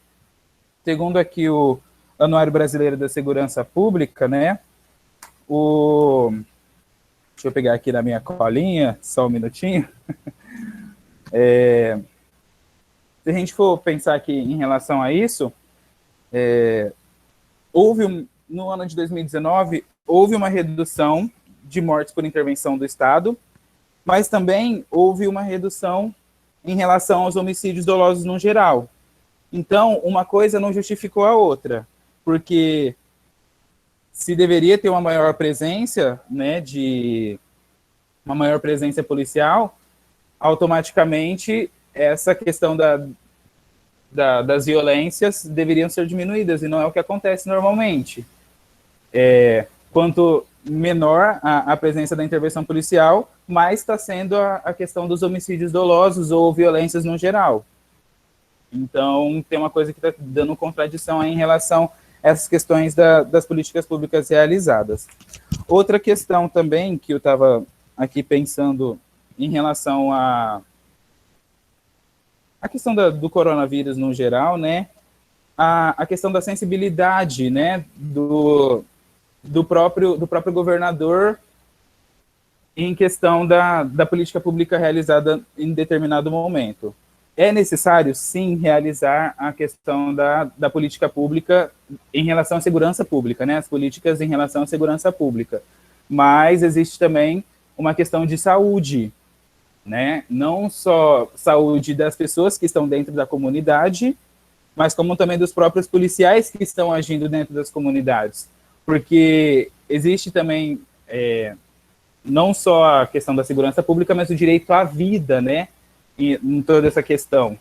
segundo aqui o Anuário Brasileiro da Segurança Pública, né? Deixa eu pegar aqui na minha colinha, só um minutinho. Se a gente for pensar aqui em relação a isso, no ano de 2019, houve uma redução de mortes por intervenção do Estado, mas também houve uma redução em relação aos homicídios dolosos no geral. Então, uma coisa não justificou a outra, porque se deveria ter uma maior presença, né, uma maior presença policial, automaticamente essa questão das violências deveriam ser diminuídas, e não é o que acontece normalmente. Quanto menor a presença da intervenção policial, mais está sendo a questão dos homicídios dolosos ou violências no geral. Então, tem uma coisa que está dando contradição aí em relação a essas questões das políticas públicas realizadas. Outra questão também que eu estava aqui pensando em relação à questão do coronavírus no geral, né, a questão da sensibilidade, né, do próprio governador em questão da política pública realizada em determinado momento. É necessário, sim, realizar a questão da política pública em relação à segurança pública, né, as políticas em relação à segurança pública, mas existe também uma questão de saúde, né? Não só saúde das pessoas que estão dentro da comunidade, mas como também dos próprios policiais que estão agindo dentro das comunidades. Porque existe também não só a questão da segurança pública, mas o direito à vida, né? Em toda essa questão.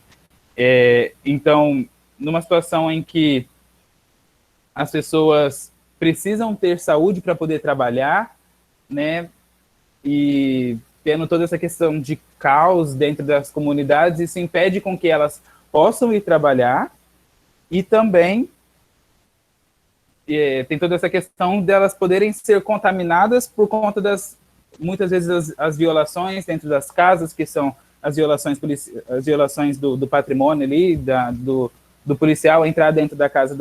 Então, numa situação em que as pessoas precisam ter saúde para poder trabalhar, né? E tendo toda essa questão de caos dentro das comunidades, isso impede com que elas possam ir trabalhar, e também tem toda essa questão delas poderem ser contaminadas por conta das, muitas vezes, as violações dentro das casas, que são as violações do patrimônio ali, do policial entrar dentro da casa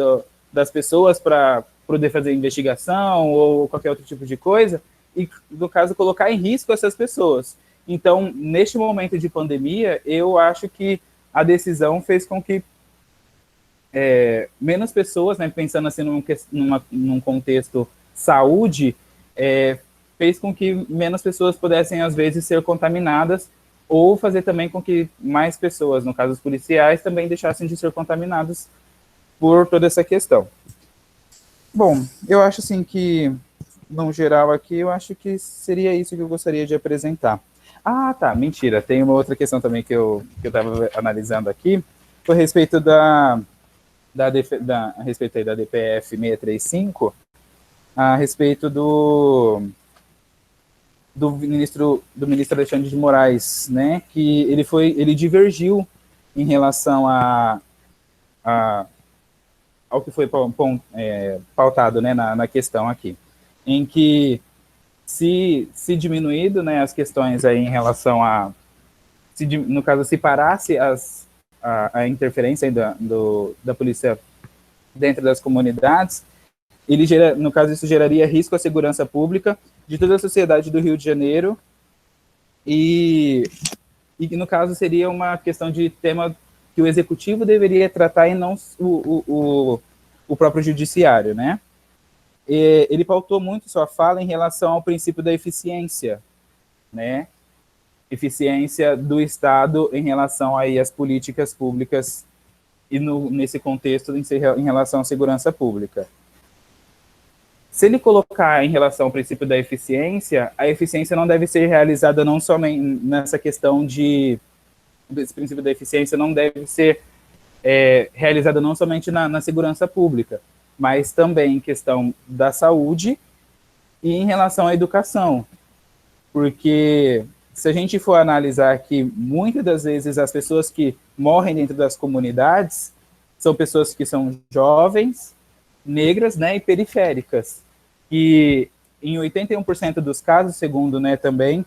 das pessoas para poder fazer investigação ou qualquer outro tipo de coisa, e, no caso, colocar em risco essas pessoas. Então, neste momento de pandemia, eu acho que a decisão fez com que menos pessoas, né, pensando assim num contexto saúde, fez com que menos pessoas pudessem, às vezes, ser contaminadas, ou fazer também com que mais pessoas, no caso os policiais, também deixassem de ser contaminados por toda essa questão. Bom, eu acho assim que, no geral aqui, eu acho que seria isso que eu gostaria de apresentar. Ah, tá, mentira, tem uma outra questão também que eu estava analisando aqui, foi a respeito a respeito aí da DPF 635, a respeito do ministro Alexandre de Moraes, né, que ele divergiu em relação ao que foi pautado, né, na questão aqui, em que se diminuído, né, as questões aí em relação no caso, se parasse a interferência aí da polícia dentro das comunidades, no caso, isso geraria risco à segurança pública de toda a sociedade do Rio de Janeiro, e no caso seria uma questão de tema que o executivo deveria tratar e não o próprio judiciário, né? E ele pautou muito sua fala em relação ao princípio da eficiência, né? Eficiência do Estado em relação aí às políticas públicas e nesse contexto em relação à segurança pública. Se ele colocar em relação ao princípio da eficiência, a eficiência não deve ser realizada não somente nessa questão esse princípio da eficiência não deve ser realizada não somente na segurança pública, mas também em questão da saúde e em relação à educação. Porque se a gente for analisar que muitas das vezes as pessoas que morrem dentro das comunidades são pessoas que são jovens, negras, né, e periféricas. E em 81% dos casos, segundo, né, também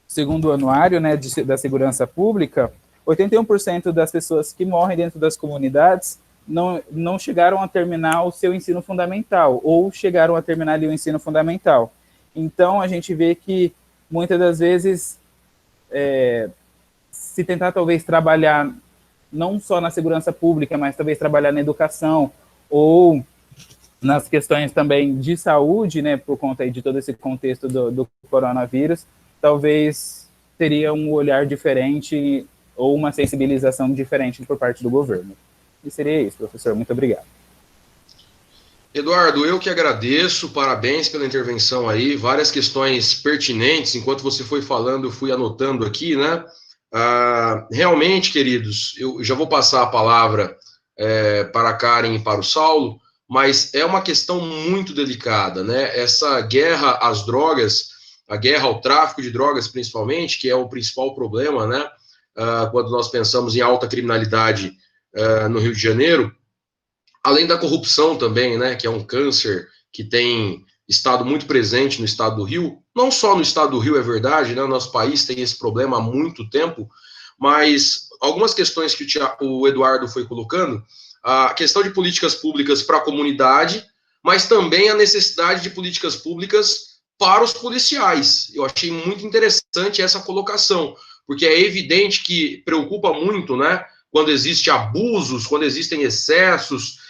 segundo o anuário, né, da segurança pública, 81% das pessoas que morrem dentro das comunidades não chegaram a terminar o seu ensino fundamental, ou chegaram a terminar ali o ensino fundamental. Então, a gente vê que, muitas das vezes, se tentar talvez trabalhar não só na segurança pública, mas talvez trabalhar na educação, ou nas questões também de saúde, né, por conta aí de todo esse contexto do coronavírus, talvez teria um olhar diferente ou uma sensibilização diferente por parte do governo. E seria isso, professor. Muito obrigado. Eduardo, eu que agradeço, parabéns pela intervenção aí, várias questões pertinentes, enquanto você foi falando, eu fui anotando aqui, né? Realmente, queridos, eu já vou passar a palavra para a Karen e para o Saulo, mas é uma questão muito delicada, né? Essa guerra às drogas, a guerra ao tráfico de drogas, principalmente, que é o principal problema, né? Quando nós pensamos em alta criminalidade no Rio de Janeiro, além da corrupção também, né? Que é um câncer que tem estado muito presente no estado do Rio, não só no estado do Rio, é verdade, né? O nosso país tem esse problema há muito tempo, mas algumas questões que o Eduardo foi colocando, a questão de políticas públicas para a comunidade, mas também a necessidade de políticas públicas para os policiais. Eu achei muito interessante essa colocação, porque é evidente que preocupa muito, né? Quando existem abusos, quando existem excessos,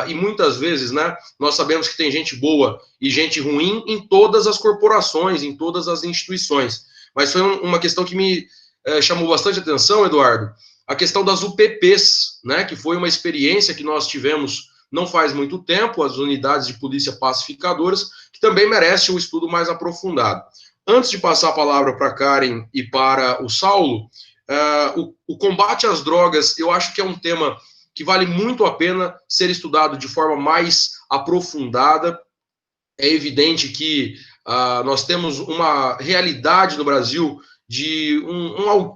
e muitas vezes, né, nós sabemos que tem gente boa e gente ruim em todas as corporações, em todas as instituições. mas foi uma questão que me chamou bastante atenção, Eduardo, a questão das UPPs, né, que foi uma experiência que nós tivemos não faz muito tempo, as unidades de polícia pacificadoras, que também merece um estudo mais aprofundado. Antes de passar a palavra para a Karen e para o Saulo, o combate às drogas, eu acho que é um tema que vale muito a pena ser estudado de forma mais aprofundada. É evidente que nós temos uma realidade no Brasil de um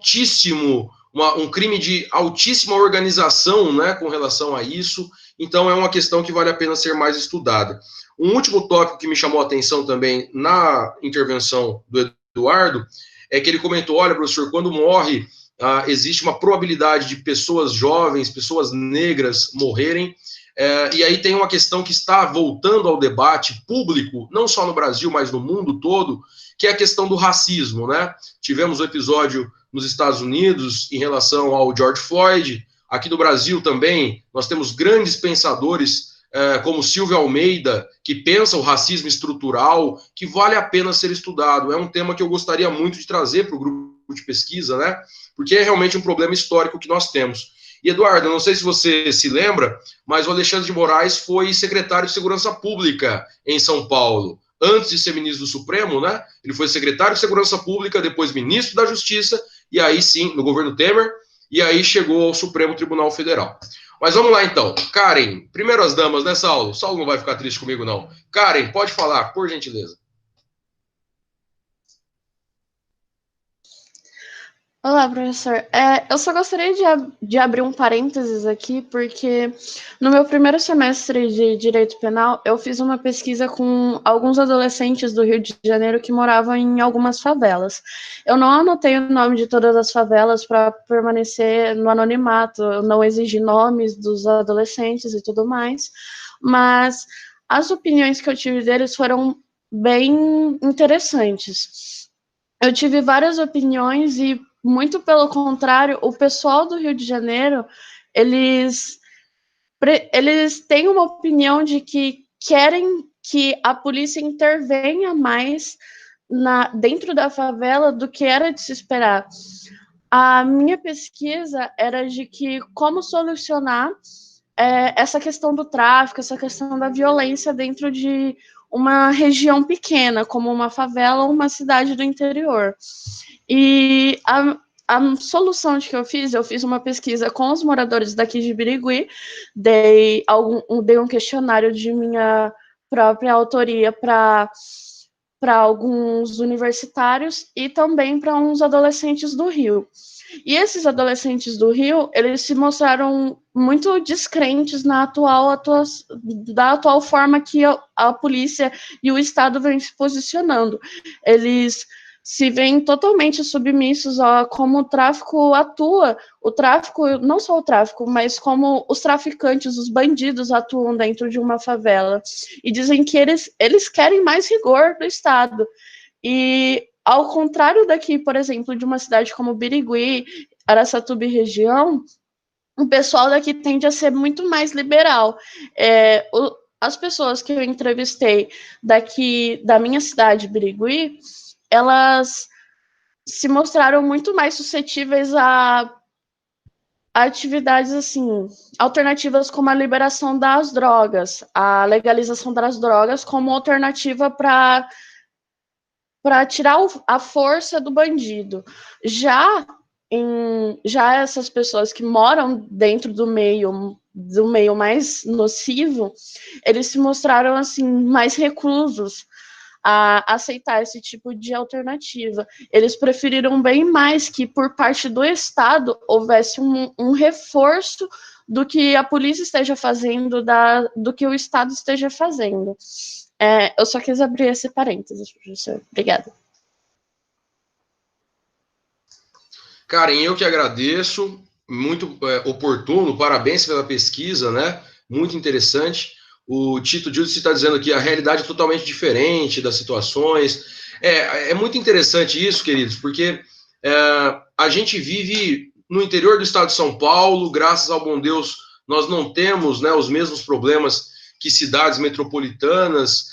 crime de altíssima organização, né, com relação a isso. Então, é uma questão que vale a pena ser mais estudada. Um último tópico que me chamou a atenção também na intervenção do Eduardo é que ele comentou, olha, professor, quando morre, existe uma probabilidade de pessoas jovens, pessoas negras morrerem, e aí tem uma questão que está voltando ao debate público, não só no Brasil, mas no mundo todo, que é a questão do racismo, né? Tivemos um episódio nos Estados Unidos em relação ao George Floyd. Aqui no Brasil também, nós temos grandes pensadores como Silvio Almeida, que pensa o racismo estrutural, que vale a pena ser estudado. É um tema que eu gostaria muito de trazer para o grupo de pesquisa, né? Porque é realmente um problema histórico que nós temos. E, Eduardo, eu não sei se você se lembra, mas o Alexandre de Moraes foi secretário de Segurança Pública em São Paulo. Antes de ser ministro do Supremo, né? Ele foi secretário de Segurança Pública, depois ministro da Justiça, e aí sim, no governo Temer, e aí chegou ao Supremo Tribunal Federal. Mas vamos lá, então. Karen, primeiro as damas, né, Saulo? Saulo não vai ficar triste comigo, não. Karen, pode falar, por gentileza. Olá, professor. Eu só gostaria de abrir um parênteses aqui, porque no meu primeiro semestre de Direito Penal, eu fiz uma pesquisa com alguns adolescentes do Rio de Janeiro que moravam em algumas favelas. Eu não anotei o nome de todas as favelas para permanecer no anonimato, eu não exigi nomes dos adolescentes e tudo mais, mas as opiniões que eu tive deles foram bem interessantes. Eu tive várias opiniões e, muito pelo contrário, o pessoal do Rio de Janeiro, eles têm uma opinião de que querem que a polícia intervenha mais dentro da favela do que era de se esperar. A minha pesquisa era de que como solucionar essa questão do tráfico, essa questão da violência dentro de uma região pequena, como uma favela ou uma cidade do interior. E a solução que eu fiz uma pesquisa com os moradores daqui de Birigui, dei um questionário de minha própria autoria para alguns universitários e também para uns adolescentes do Rio. E esses adolescentes do Rio, eles se mostraram muito descrentes da atual forma que a polícia e o Estado vêm se posicionando. Eles se veem totalmente submissos a como o tráfico atua, o tráfico, não só o tráfico, mas como os traficantes, os bandidos atuam dentro de uma favela, e dizem que eles querem mais rigor do Estado, e ao contrário daqui, por exemplo, de uma cidade como Birigui, Araçatuba e região, o pessoal daqui tende a ser muito mais liberal. As pessoas que eu entrevistei daqui da minha cidade, Birigui, elas se mostraram muito mais suscetíveis a atividades assim, alternativas como a liberação das drogas, a legalização das drogas como alternativa para tirar a força do bandido. Já essas pessoas que moram dentro do meio mais nocivo, eles se mostraram assim mais reclusos a aceitar esse tipo de alternativa. Eles preferiram bem mais que, por parte do Estado, houvesse um reforço do que a polícia esteja fazendo, do que o Estado esteja fazendo. Eu só quis abrir esse parênteses, professor. Obrigada. Karen, eu que agradeço, muito oportuno, parabéns pela pesquisa, né? Muito interessante. O Tito Judice está dizendo que a realidade é totalmente diferente das situações. É muito interessante isso, queridos, porque a gente vive no interior do estado de São Paulo, graças ao bom Deus, nós não temos, né, os mesmos problemas que cidades metropolitanas.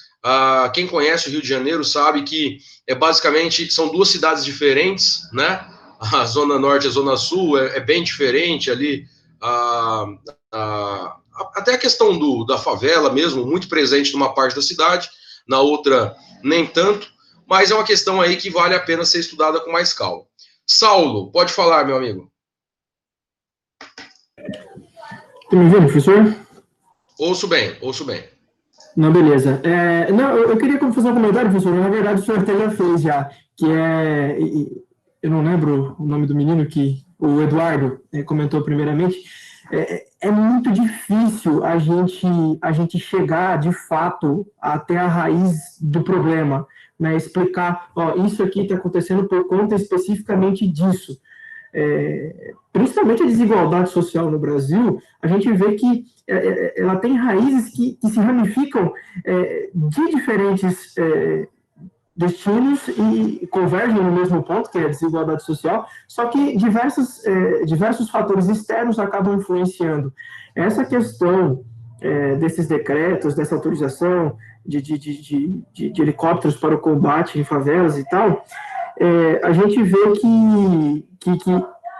Quem conhece o Rio de Janeiro sabe que basicamente são duas cidades diferentes, né? A Zona Norte e a Zona Sul é bem diferente ali. Até a questão da favela mesmo, muito presente numa parte da cidade, na outra nem tanto, mas é uma questão aí que vale a pena ser estudada com mais calma. Saulo, pode falar, meu amigo. Tá me ouvindo, professor? Ouço bem, ouço bem. Não, beleza. Não, eu queria fazer um comentário, professor. Na verdade, o senhor até já fez já, que eu não lembro o nome do menino que o Eduardo comentou primeiramente. É muito difícil a gente chegar, de fato, até a raiz do problema, né? Explicar, isso aqui está acontecendo por conta especificamente disso. Principalmente a desigualdade social no Brasil, a gente vê que ela tem raízes que se ramificam de diferentes destinos e convergem no mesmo ponto, que é a desigualdade social, só que diversos fatores externos acabam influenciando. Essa questão desses decretos, dessa autorização de helicópteros para o combate em favelas e tal, a gente vê que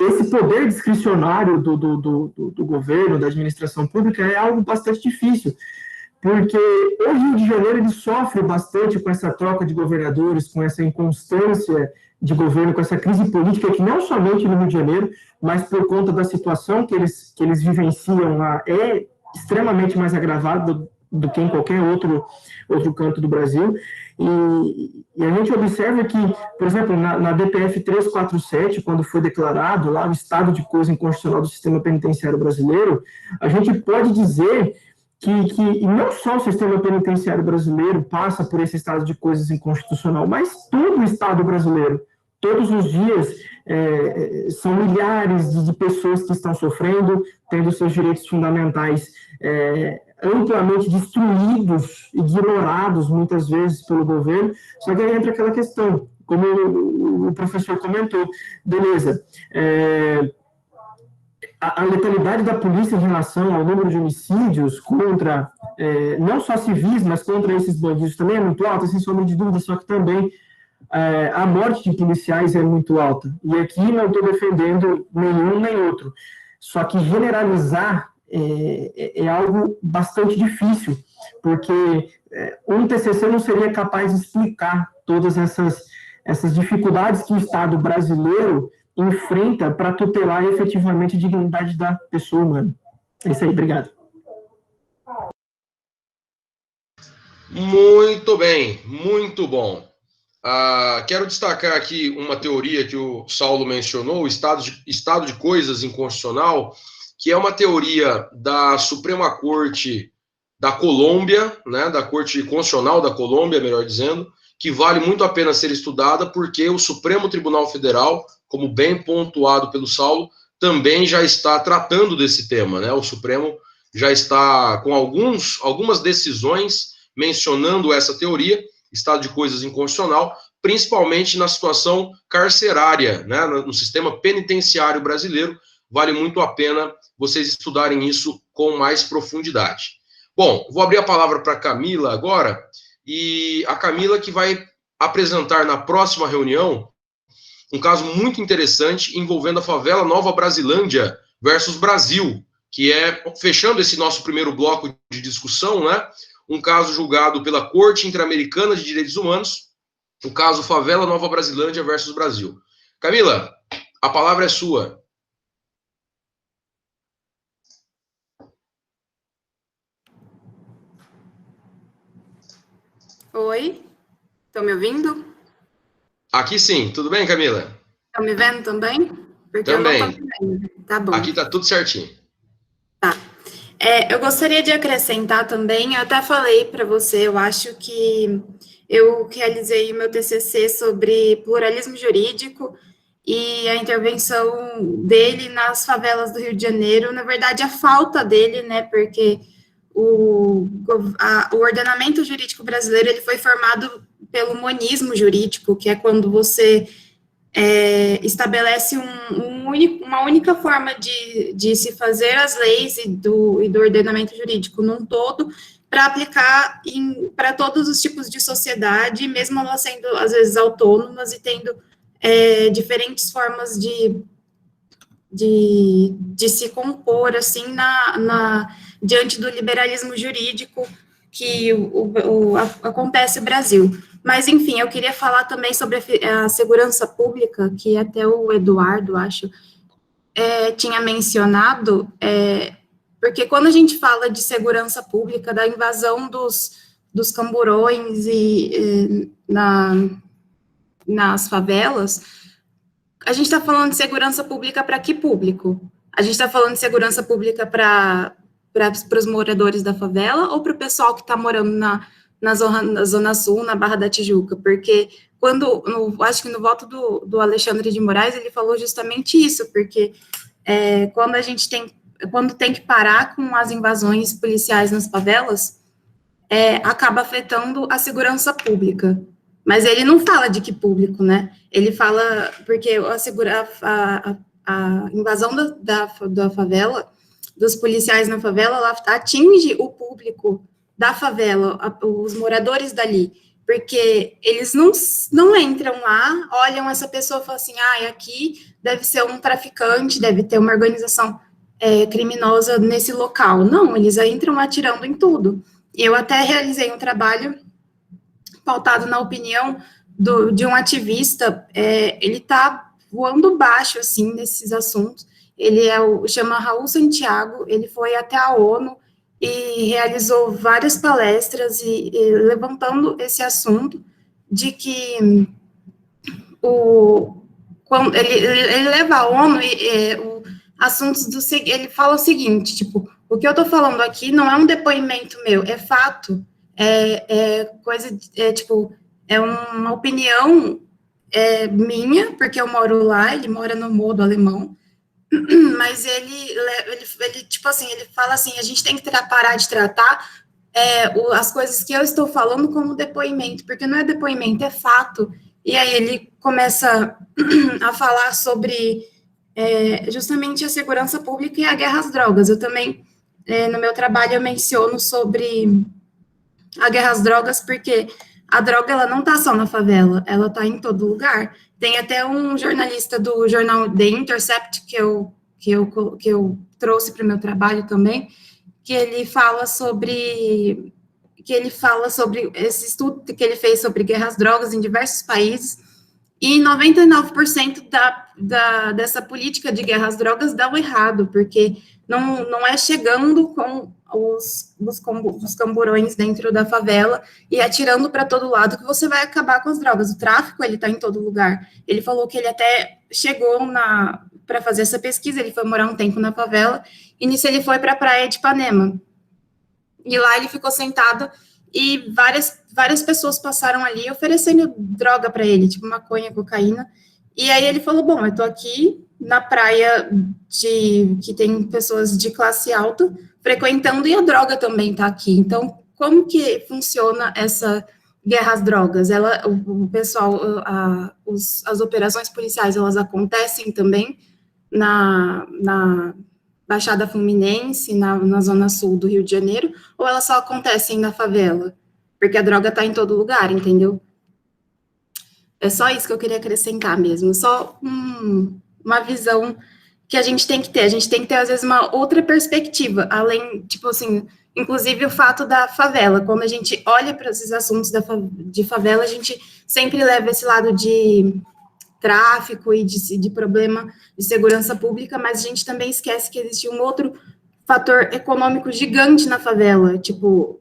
esse poder discricionário do governo, da administração pública, é algo bastante difícil, porque o Rio de Janeiro ele sofre bastante com essa troca de governadores, com essa inconstância de governo, com essa crise política, que não somente no Rio de Janeiro, mas por conta da situação que eles vivenciam lá, é extremamente mais agravado do que em qualquer outro canto do Brasil. E a gente observa que, por exemplo, na DPF 347, quando foi declarado lá o estado de coisa inconstitucional do sistema penitenciário brasileiro, a gente pode dizer que não só o sistema penitenciário brasileiro passa por esse estado de coisas inconstitucional, mas todo o Estado brasileiro. Todos os dias são milhares de pessoas que estão sofrendo, tendo seus direitos fundamentais amplamente destruídos, ignorados muitas vezes pelo governo. Só que aí entra aquela questão, como o professor comentou, beleza, a letalidade da polícia em relação ao número de homicídios contra, não só civis, mas contra esses bandidos também é muito alta, sem sombra de dúvida, só que também a morte de policiais é muito alta. E aqui não estou defendendo nenhum nem outro. Só que generalizar é algo bastante difícil, porque um TCC não seria capaz de explicar todas essas dificuldades que o Estado brasileiro enfrenta para tutelar efetivamente a dignidade da pessoa humana. É isso aí, obrigado. Muito bem, muito bom. Quero destacar aqui uma teoria que o Saulo mencionou, o estado de coisas inconstitucional, que é uma teoria da Suprema Corte da Colômbia, né, da Corte Constitucional da Colômbia, melhor dizendo, que vale muito a pena ser estudada, porque o Supremo Tribunal Federal, como bem pontuado pelo Saulo, também já está tratando desse tema, né? O Supremo já está com algumas decisões mencionando essa teoria, estado de coisas inconstitucional, principalmente na situação carcerária, né? No sistema penitenciário brasileiro. Vale muito a pena vocês estudarem isso com mais profundidade. Bom, vou abrir a palavra para a Camila agora, e a Camila que vai apresentar na próxima reunião um caso muito interessante envolvendo a favela Nova Brasilândia versus Brasil, que é, fechando esse nosso primeiro bloco de discussão, né, um caso julgado pela Corte Interamericana de Direitos Humanos, o caso Favela Nova Brasilândia versus Brasil. Camila, a palavra é sua. Oi, estão me ouvindo? Aqui sim, tudo bem, Camila? Estão me vendo também? Porque também. Eu não tô vendo. Tá bom. Aqui tá tudo certinho. Tá. Eu gostaria de acrescentar também, eu até falei para você, eu acho que eu realizei o meu TCC sobre pluralismo jurídico e a intervenção dele nas favelas do Rio de Janeiro, na verdade, a falta dele, né, porque o ordenamento jurídico brasileiro ele foi formado pelo monismo jurídico, que é quando você estabelece uma única forma de se fazer as leis e do ordenamento jurídico num todo, para aplicar para todos os tipos de sociedade, mesmo elas sendo, às vezes, autônomas e tendo diferentes formas de se compor, assim, diante do liberalismo jurídico que acontece no Brasil. Mas, enfim, eu queria falar também sobre a segurança pública, que até o Eduardo, acho, tinha mencionado, porque quando a gente fala de segurança pública, da invasão dos camburões nas favelas, a gente está falando de segurança pública para que público? A gente está falando de segurança pública para os moradores da favela ou para o pessoal que está morando na Zona Sul, na Barra da Tijuca? Porque acho que no voto do Alexandre de Moraes, ele falou justamente isso, porque quando tem que parar com as invasões policiais nas favelas, acaba afetando a segurança pública. Mas ele não fala de que público, né? Ele fala, porque a invasão da favela, dos policiais na favela, ela atinge o público da favela, os moradores dali, porque eles não entram lá, olham essa pessoa e falam assim, aqui deve ser um traficante, deve ter uma organização criminosa nesse local. Não, eles entram atirando em tudo. Eu até realizei um trabalho pautado na opinião de um ativista, ele está voando baixo, assim, nesses assuntos. Ele chama Raul Santiago, ele foi até a ONU e realizou várias palestras e levantando esse assunto de que quando ele leva a ONU assuntos ele fala o seguinte, tipo, o que eu estou falando aqui não é um depoimento meu, é fato, é uma opinião minha, porque eu moro lá, ele mora no Morro do Alemão, mas ele tipo assim, ele fala assim, a gente tem que parar de tratar as coisas que eu estou falando como depoimento, porque não é depoimento, é fato. E aí ele começa a falar sobre justamente a segurança pública e a guerra às drogas. Eu também, no meu trabalho, eu menciono sobre a guerra às drogas, porque a droga, ela não está só na favela, ela está em todo lugar. Tem até um jornalista do jornal The Intercept, que eu trouxe para o meu trabalho também, que ele fala sobre esse estudo que ele fez sobre guerra às drogas em diversos países, e 99% dessa política de guerra às drogas dá o errado, porque não é chegando com os camburões dentro da favela e atirando para todo lado que você vai acabar com as drogas. O tráfico, ele está em todo lugar. Ele falou que ele até chegou para fazer essa pesquisa, ele foi morar um tempo na favela, e nisso ele foi para a praia de Ipanema. E lá ele ficou sentado e várias pessoas passaram ali oferecendo droga para ele, tipo maconha, cocaína. E aí ele falou, bom, eu tô aqui na praia que tem pessoas de classe alta frequentando, e a droga também tá aqui. Então, como que funciona essa guerra às drogas? O pessoal, as operações policiais, elas acontecem também na Baixada Fluminense, na Zona Sul do Rio de Janeiro, ou elas só acontecem na favela? Porque a droga tá em todo lugar, entendeu? É só isso que eu queria acrescentar mesmo, só uma visão que a gente tem que ter. A gente tem que ter, às vezes, uma outra perspectiva, além, tipo assim, inclusive o fato da favela. Quando a gente olha para esses assuntos de favela, a gente sempre leva esse lado de tráfico e de problema de segurança pública, mas a gente também esquece que existe um outro fator econômico gigante na favela. Tipo,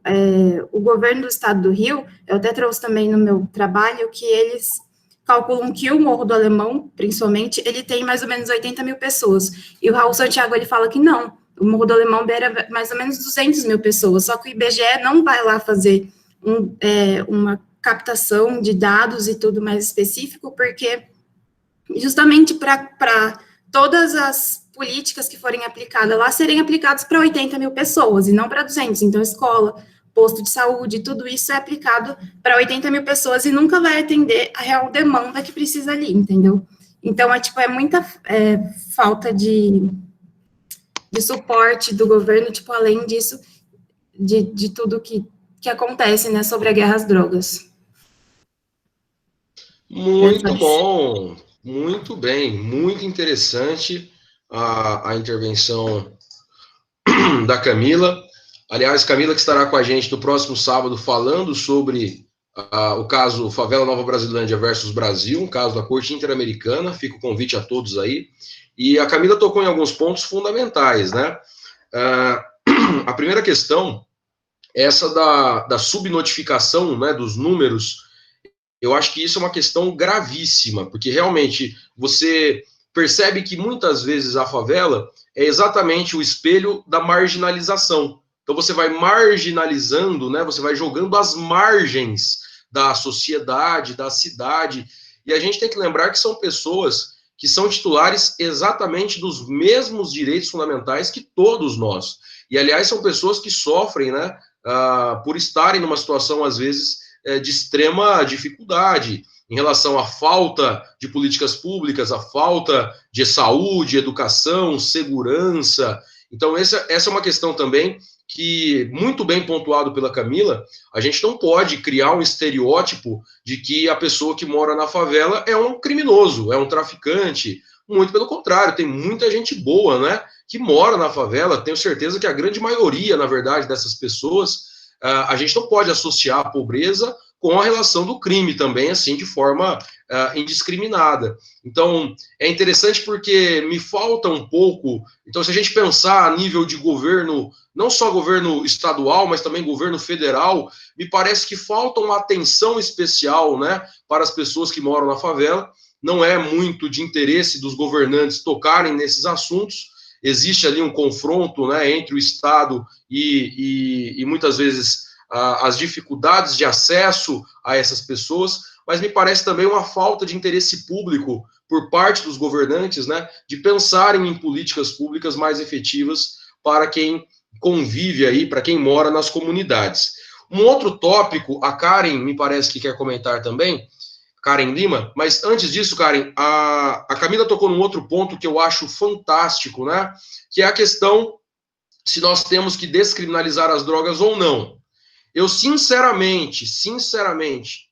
o governo do estado do Rio, eu até trouxe também no meu trabalho, que eles calculam que o Morro do Alemão, principalmente, ele tem mais ou menos 80 mil pessoas. E o Raul Santiago, ele fala que não, o Morro do Alemão beira mais ou menos 200 mil pessoas, só que o IBGE não vai lá fazer uma captação de dados e tudo mais específico, porque justamente para todas as políticas que forem aplicadas lá serem aplicadas para 80 mil pessoas e não para 200. Então, escola, posto de saúde, tudo isso é aplicado para 80 mil pessoas e nunca vai atender a real demanda que precisa ali, entendeu? Então, é muita falta de suporte do governo, além disso, de tudo que acontece, né, sobre a guerra às drogas. Muito bom, muito bem, muito interessante a intervenção da Camila. Aliás, Camila que estará com a gente no próximo sábado falando sobre o caso Favela Nova Brasilândia versus Brasil, um caso da Corte Interamericana. Fica o convite a todos aí. E a Camila tocou em alguns pontos fundamentais, né? A primeira questão, essa da subnotificação, né, dos números. Eu acho que isso é uma questão gravíssima, porque realmente você percebe que muitas vezes a favela é exatamente o espelho da marginalização. Então você vai marginalizando, né? Você vai jogando às margens da sociedade, da cidade, e a gente tem que lembrar que são pessoas que são titulares exatamente dos mesmos direitos fundamentais que todos nós. E, aliás, são pessoas que sofrem, né, por estarem numa situação, às vezes, de extrema dificuldade em relação à falta de políticas públicas, à falta de saúde, educação, segurança. Então, essa é uma questão também que, muito bem pontuado pela Camila, a gente não pode criar um estereótipo de que a pessoa que mora na favela é um criminoso, é um traficante. Muito pelo contrário, tem muita gente boa, né, que mora na favela. Tenho certeza que a grande maioria, na verdade, dessas pessoas, a gente não pode associar a pobreza com a relação do crime também, assim, de forma indiscriminada. Então, é interessante porque me falta um pouco. Então, se a gente pensar a nível de governo, não só governo estadual, mas também governo federal, me parece que falta uma atenção especial, né, para as pessoas que moram na favela. Não é muito de interesse dos governantes tocarem nesses assuntos. Existe ali um confronto, né, entre o Estado e muitas vezes as dificuldades de acesso a essas pessoas, mas me parece também uma falta de interesse público por parte dos governantes, né, de pensarem em políticas públicas mais efetivas para quem convive aí, para quem mora nas comunidades. Um outro tópico, a Karen me parece que quer comentar também, Karen Lima, mas antes disso, Karen, a Camila tocou num outro ponto que eu acho fantástico, né, que é a questão se nós temos que descriminalizar as drogas ou não. Eu, sinceramente,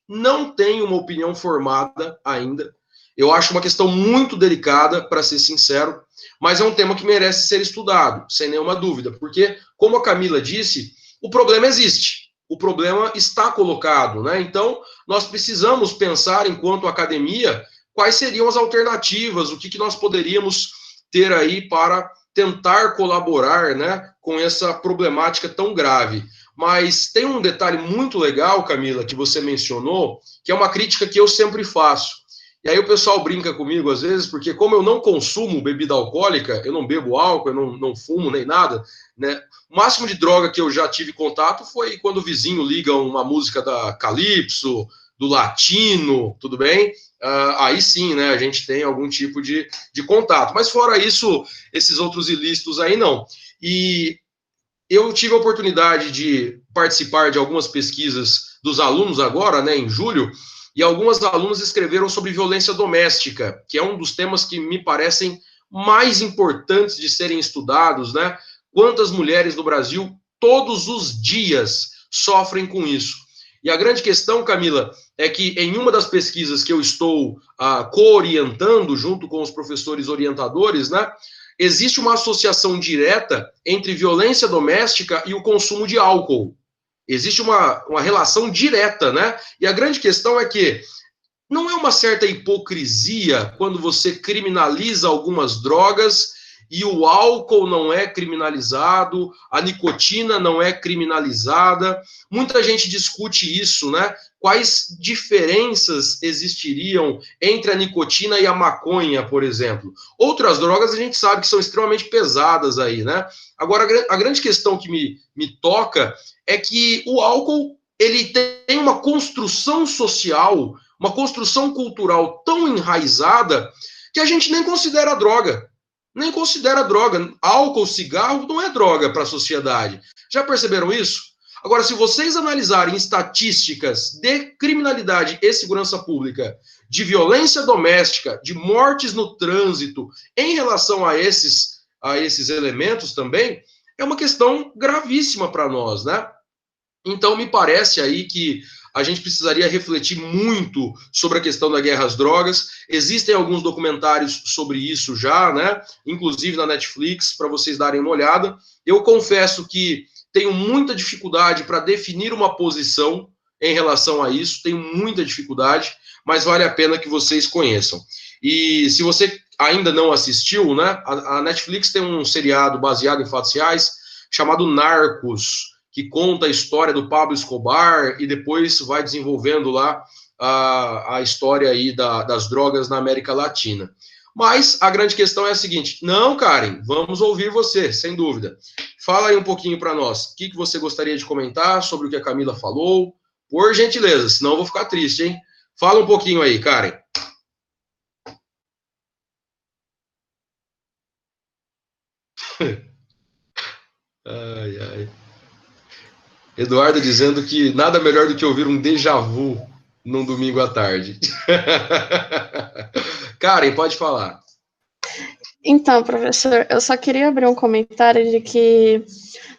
não tenho uma opinião formada ainda. Eu acho uma questão muito delicada, para ser sincero, mas é um tema que merece ser estudado, sem nenhuma dúvida, porque, como a Camila disse, o problema existe. O problema está colocado, né? Então, nós precisamos pensar, enquanto academia, quais seriam as alternativas, o que nós poderíamos ter aí para tentar colaborar, né, com essa problemática tão grave. Mas tem um detalhe muito legal, Camila, que você mencionou, que é uma crítica que eu sempre faço. E aí o pessoal brinca comigo às vezes, porque como eu não consumo bebida alcoólica, eu não bebo álcool, eu não fumo nem nada, né? O máximo de droga que eu já tive contato foi quando o vizinho liga uma música da Calypso, do Latino, tudo bem? Aí sim, né, a gente tem algum tipo de contato. Mas fora isso, esses outros ilícitos aí não. E eu tive a oportunidade de participar de algumas pesquisas dos alunos agora, né, em julho, e algumas alunas escreveram sobre violência doméstica, que é um dos temas que me parecem mais importantes de serem estudados, né? Quantas mulheres no Brasil, todos os dias, sofrem com isso? E a grande questão, Camila, é que em uma das pesquisas que eu estou co-orientando, junto com os professores orientadores, né, existe uma associação direta entre violência doméstica e o consumo de álcool. Existe uma relação direta, né? E a grande questão é que não é uma certa hipocrisia quando você criminaliza algumas drogas e o álcool não é criminalizado, a nicotina não é criminalizada. Muita gente discute isso, né? Quais diferenças existiriam entre a nicotina e a maconha, por exemplo? Outras drogas a gente sabe que são extremamente pesadas aí, né? Agora, a grande questão que me toca é que o álcool, ele tem uma construção social, uma construção cultural tão enraizada que a gente nem considera droga. Nem considera droga. Álcool, cigarro não é droga para a sociedade. Já perceberam isso? Agora, se vocês analisarem estatísticas de criminalidade e segurança pública, de violência doméstica, de mortes no trânsito, em relação a esses elementos também, é uma questão gravíssima para nós, né? Então, me parece aí que a gente precisaria refletir muito sobre a questão da guerra às drogas. Existem alguns documentários sobre isso já, né? Inclusive na Netflix, para vocês darem uma olhada. Eu confesso que tenho muita dificuldade para definir uma posição em relação a isso, tenho muita dificuldade, mas vale a pena que vocês conheçam. E se você ainda não assistiu, né? A Netflix tem um seriado baseado em fatos reais chamado Narcos, que conta a história do Pablo Escobar e depois vai desenvolvendo lá a história aí das drogas na América Latina. Mas a grande questão é a seguinte: não, Karen, vamos ouvir você, sem dúvida. Fala aí um pouquinho para nós. O que você gostaria de comentar sobre o que a Camila falou? Por gentileza, senão eu vou ficar triste, hein? Fala um pouquinho aí, Karen. Ai, ai. Eduardo dizendo que nada melhor do que ouvir um déjà vu num domingo à tarde. Karen, pode falar. Então, professor, eu só queria abrir um comentário de que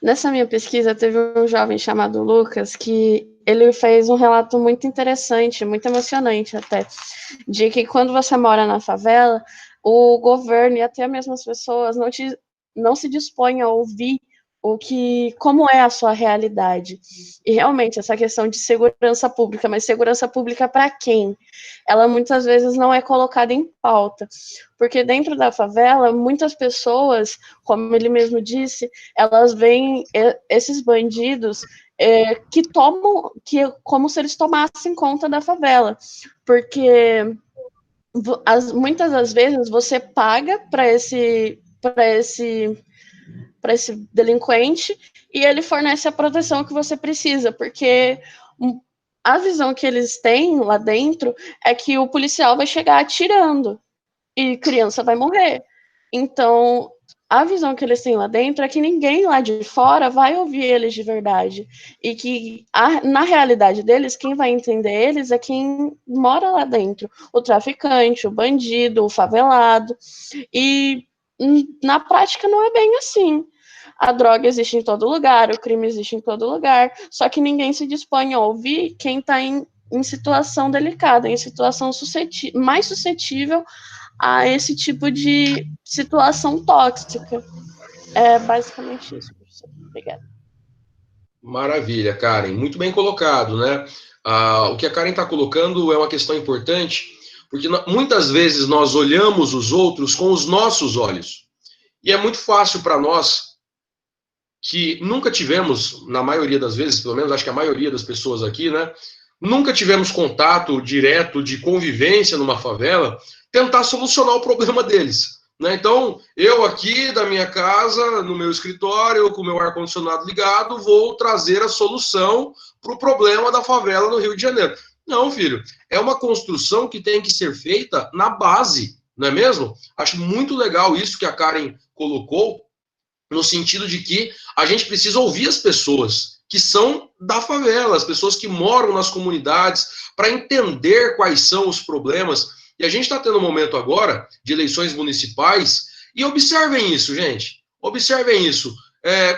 nessa minha pesquisa teve um jovem chamado Lucas que ele fez um relato muito interessante, muito emocionante até, de que quando você mora na favela, o governo e até mesmo as pessoas não se dispõem a ouvir como é a sua realidade. E realmente, essa questão de segurança pública, mas segurança pública para quem? Ela muitas vezes não é colocada em pauta, porque dentro da favela, muitas pessoas, como ele mesmo disse, elas veem esses bandidos como se eles tomassem conta da favela, porque muitas das vezes você paga para esse delinquente e ele fornece a proteção que você precisa, porque a visão que eles têm lá dentro é que o policial vai chegar atirando e criança vai morrer. Então, a visão que eles têm lá dentro é que ninguém lá de fora vai ouvir eles de verdade. E que, na realidade deles, quem vai entender eles é quem mora lá dentro. O traficante, o bandido, o favelado. E na prática não é bem assim. A droga existe em todo lugar, o crime existe em todo lugar, só que ninguém se dispõe a ouvir quem está em situação delicada, em situação mais suscetível a esse tipo de situação tóxica. É basicamente isso, professor. Obrigada. Maravilha, Karen. Muito bem colocado, né? O que a Karen está colocando é uma questão importante, porque muitas vezes nós olhamos os outros com os nossos olhos. E é muito fácil para nós, que nunca tivemos, na maioria das vezes, pelo menos acho que a maioria das pessoas aqui, né? Nunca tivemos contato direto de convivência numa favela, tentar solucionar o problema deles. Né? Então, eu aqui da minha casa, no meu escritório, com o meu ar-condicionado ligado, vou trazer a solução para o problema da favela no Rio de Janeiro. Não, filho, é uma construção que tem que ser feita na base, não é mesmo? Acho muito legal isso que a Karen colocou, no sentido de que a gente precisa ouvir as pessoas que são da favela, as pessoas que moram nas comunidades, para entender quais são os problemas. E a gente está tendo um momento agora de eleições municipais, e observem isso, gente. Observem isso.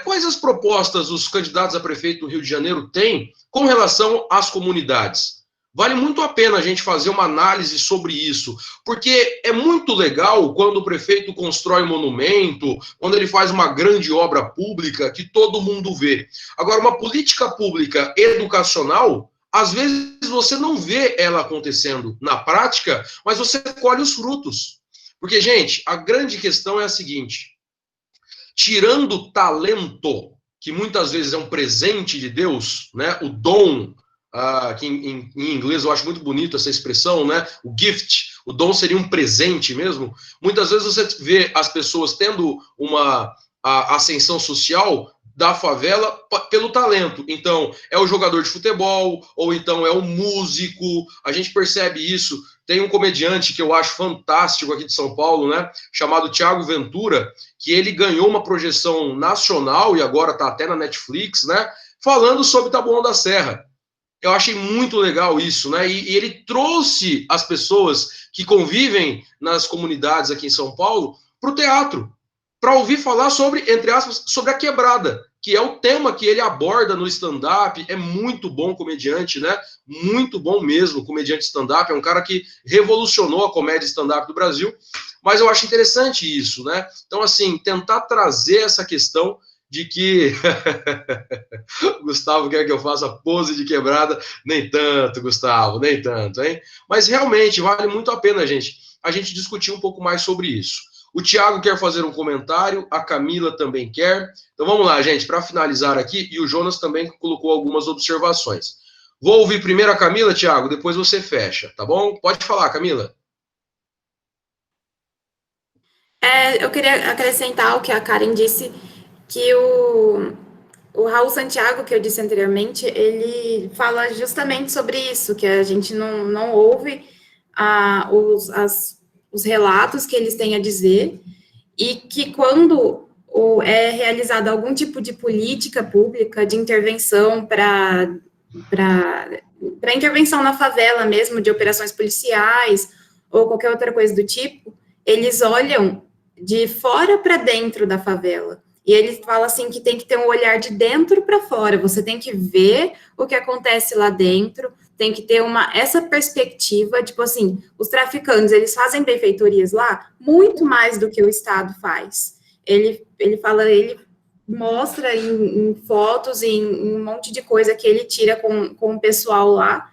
Quais as propostas os candidatos a prefeito do Rio de Janeiro têm com relação às comunidades? Vale muito a pena a gente fazer uma análise sobre isso, porque é muito legal quando o prefeito constrói um monumento, quando ele faz uma grande obra pública que todo mundo vê. Agora, uma política pública educacional, às vezes você não vê ela acontecendo na prática, mas você colhe os frutos. Porque, gente, a grande questão é a seguinte: tirando o talento, que muitas vezes é um presente de Deus, né, o dom, que em inglês eu acho muito bonito essa expressão, né, o gift, o dom seria um presente mesmo. Muitas vezes você vê as pessoas tendo uma ascensão social da favela pelo talento. Então, é o jogador de futebol, ou então é o músico, a gente percebe isso. Tem um comediante que eu acho fantástico aqui de São Paulo, né, chamado Thiago Ventura, que ele ganhou uma projeção nacional, e agora está até na Netflix, né, falando sobre Taboão da Serra. Eu achei muito legal isso, né, e ele trouxe as pessoas que convivem nas comunidades aqui em São Paulo para o teatro. para ouvir falar sobre, entre aspas, sobre a quebrada, que é o tema que ele aborda no stand-up. É muito bom comediante, né? Muito bom mesmo, comediante stand-up. É um cara que revolucionou a comédia stand-up do Brasil. Mas eu acho interessante isso, né? Então, assim, tentar trazer essa questão de que Gustavo quer que eu faça pose de quebrada. Nem tanto, Gustavo, nem tanto, hein? Mas realmente vale muito a pena, gente, a gente discutir um pouco mais sobre isso. O Thiago quer fazer um comentário, a Camila também quer. Então vamos lá, gente, para finalizar aqui, e o Jonas também colocou algumas observações. Vou ouvir primeiro a Camila, Thiago, depois você fecha, tá bom? Pode falar, Camila. Eu queria acrescentar o que a Karen disse, que o Raul Santiago, que eu disse anteriormente, ele fala justamente sobre isso, que a gente não ouve os relatos que eles têm a dizer, e que quando é realizada algum tipo de política pública, de intervenção para intervenção na favela mesmo, de operações policiais, ou qualquer outra coisa do tipo, eles olham de fora para dentro da favela. E ele fala assim que tem que ter um olhar de dentro para fora, você tem que ver o que acontece lá dentro, tem que ter essa perspectiva, tipo assim, os traficantes, eles fazem benfeitorias lá muito mais do que o Estado faz. Ele mostra em fotos, em um monte de coisa que ele tira com o pessoal lá,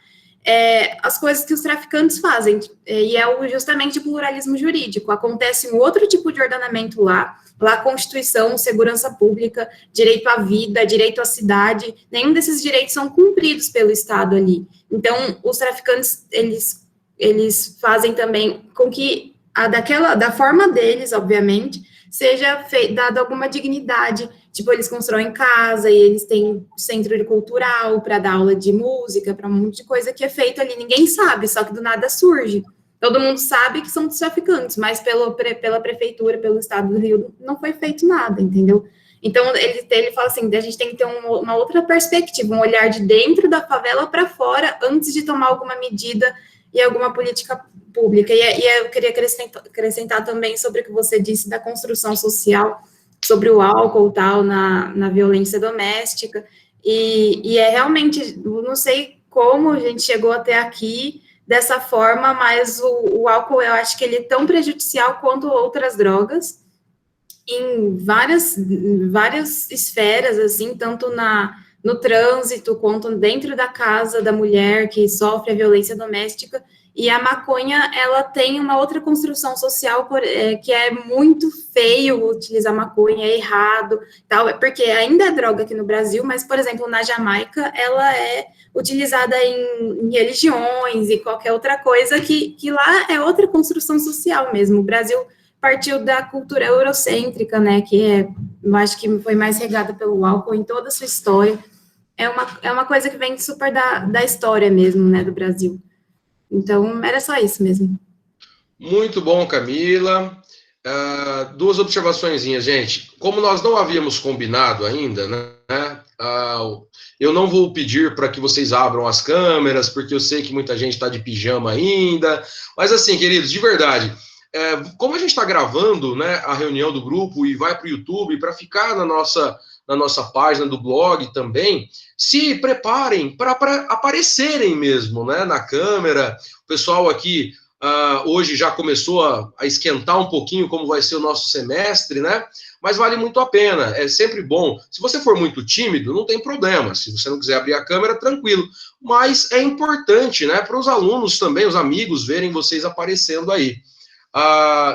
as coisas que os traficantes fazem, e justamente o pluralismo jurídico. Acontece um outro tipo de ordenamento lá Constituição, segurança pública, direito à vida, direito à cidade, nenhum desses direitos são cumpridos pelo Estado ali. Então, os traficantes, eles fazem também com que, da forma deles, obviamente, seja dada alguma dignidade, tipo, eles constroem casa, e eles têm centro cultural para dar aula de música, para um monte de coisa que é feito ali, ninguém sabe, só que do nada surge. Todo mundo sabe que são dos traficantes, mas pela prefeitura, pelo estado do Rio, não foi feito nada, entendeu? Então, ele fala assim, a gente tem que ter uma outra perspectiva, um olhar de dentro da favela para fora, antes de tomar alguma medida e alguma política pública. E eu queria acrescentar também sobre o que você disse da construção social, sobre o álcool tal, na violência doméstica, e realmente, não sei como a gente chegou até aqui dessa forma, mas o álcool, eu acho que ele é tão prejudicial quanto outras drogas, em várias esferas, assim, tanto no trânsito, quanto dentro da casa da mulher que sofre a violência doméstica. E a maconha, ela tem uma outra construção social, que é muito feio utilizar maconha, é errado, tal, porque ainda é droga aqui no Brasil, mas, por exemplo, na Jamaica, ela é utilizada em religiões e qualquer outra coisa, que lá é outra construção social mesmo. O Brasil partiu da cultura eurocêntrica, né, que eu acho que foi mais regada pelo álcool em toda a sua história. É uma coisa que vem super da história mesmo, né, do Brasil. Então, era só isso mesmo. Muito bom, Camila. Duas observaçõezinhas, gente. Como nós não havíamos combinado ainda, né? Eu não vou pedir para que vocês abram as câmeras, porque eu sei que muita gente está de pijama ainda. Mas assim, queridos, de verdade, como a gente está gravando, né, a reunião do grupo e vai para o YouTube, para ficar na nossa página do blog também, se preparem para aparecerem mesmo, né, na câmera. O pessoal aqui hoje já começou a esquentar um pouquinho como vai ser o nosso semestre, né? Mas vale muito a pena, é sempre bom. Se você for muito tímido, não tem problema. Se você não quiser abrir a câmera, tranquilo. Mas é importante, né, para os alunos também, os amigos, verem vocês aparecendo aí.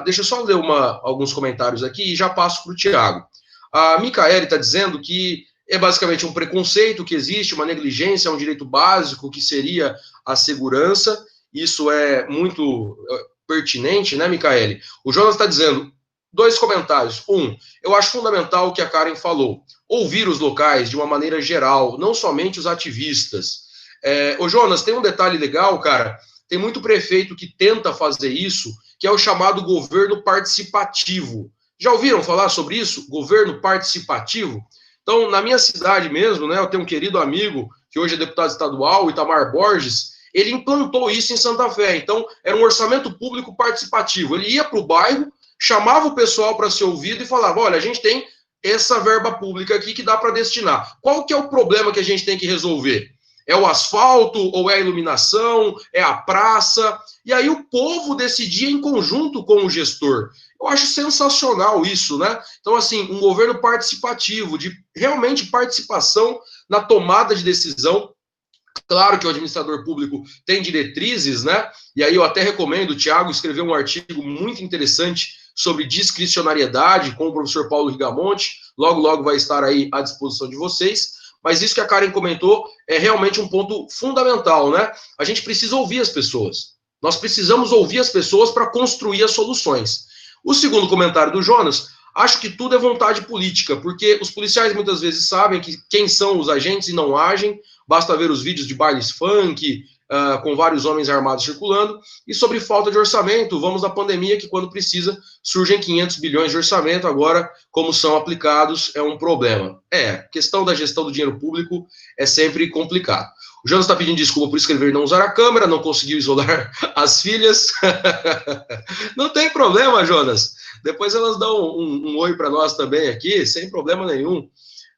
Deixa eu só ler alguns comentários aqui e já passo para o Thiago. A Micaele está dizendo que é basicamente um preconceito que existe, uma negligência, um direito básico que seria a segurança. Isso é muito pertinente, né, Micaele? O Jonas está dizendo, 2 comentários. Eu acho fundamental o que a Karen falou. Ouvir os locais de uma maneira geral, não somente os ativistas. Ô Jonas, tem um detalhe legal, cara. Tem muito prefeito que tenta fazer isso, que é o chamado governo participativo. Já ouviram falar sobre isso? Governo participativo? Então, na minha cidade mesmo, né, eu tenho um querido amigo, que hoje é deputado estadual, Itamar Borges, ele implantou isso em Santa Fé. Então, era um orçamento público participativo. Ele ia para o bairro, chamava o pessoal para ser ouvido e falava, olha, a gente tem essa verba pública aqui que dá para destinar. Qual que é o problema que a gente tem que resolver? É o asfalto, ou é a iluminação, é a praça? E aí o povo decidia em conjunto com o gestor. Eu acho sensacional isso, né? Então, assim, um governo participativo, de realmente participação na tomada de decisão. Claro que o administrador público tem diretrizes, né? E aí eu até recomendo, o Thiago escreveu um artigo muito interessante sobre discricionariedade com o professor Paulo Rigamonte. Logo, logo vai estar aí à disposição de vocês. Mas isso que a Karen comentou é realmente um ponto fundamental, né? A gente precisa ouvir as pessoas. Nós precisamos ouvir as pessoas para construir as soluções. O segundo comentário do Jonas, acho que tudo é vontade política, porque os policiais muitas vezes sabem quem são os agentes e não agem. Basta ver os vídeos de bailes funk, com vários homens armados circulando. E sobre falta de orçamento, vamos na pandemia que quando precisa surgem 500 bilhões de orçamento, agora como são aplicados é um problema. Questão da gestão do dinheiro público é sempre complicado. O Jonas está pedindo desculpa por escrever e não usar a câmera, não conseguiu isolar as filhas. Não tem problema, Jonas. Depois elas dão um oi para nós também aqui, sem problema nenhum.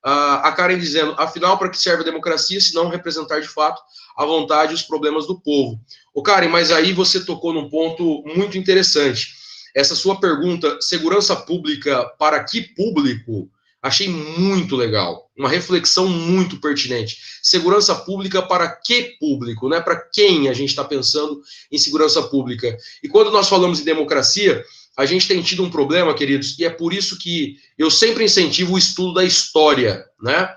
A Karen dizendo, afinal, para que serve a democracia, se não representar de fato a vontade e os problemas do povo? Ô Karen, mas aí você tocou num ponto muito interessante. Essa sua pergunta, segurança pública para que público? Achei muito legal, uma reflexão muito pertinente. Segurança pública para que público, né? Para quem a gente está pensando em segurança pública? E quando nós falamos em democracia, a gente tem tido um problema, queridos, e é por isso que eu sempre incentivo o estudo da história, né?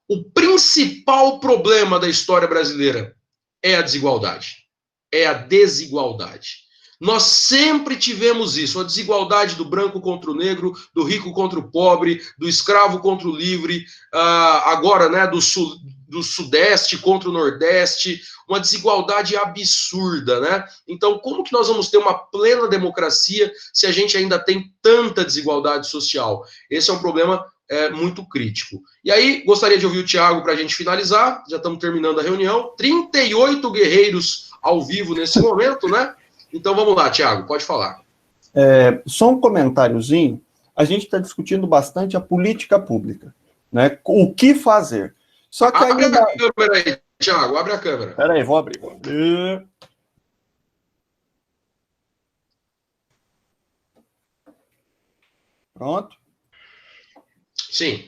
O principal problema da história brasileira é a desigualdade, é a desigualdade. Nós sempre tivemos isso, a desigualdade do branco contra o negro, do rico contra o pobre, do escravo contra o livre, agora, né, do sudeste contra o nordeste, uma desigualdade absurda, né? Então, como que nós vamos ter uma plena democracia se a gente ainda tem tanta desigualdade social? Esse é um problema muito crítico. E aí, gostaria de ouvir o Thiago para a gente finalizar, já estamos terminando a reunião, 38 guerreiros ao vivo nesse momento, né? Então vamos lá, Thiago, pode falar. Só um comentáriozinho, a gente está discutindo bastante a política pública, né? O que fazer? Só que abre a câmera aí, Thiago, abre a câmera. Espera aí, vou abrir. Pronto? Sim.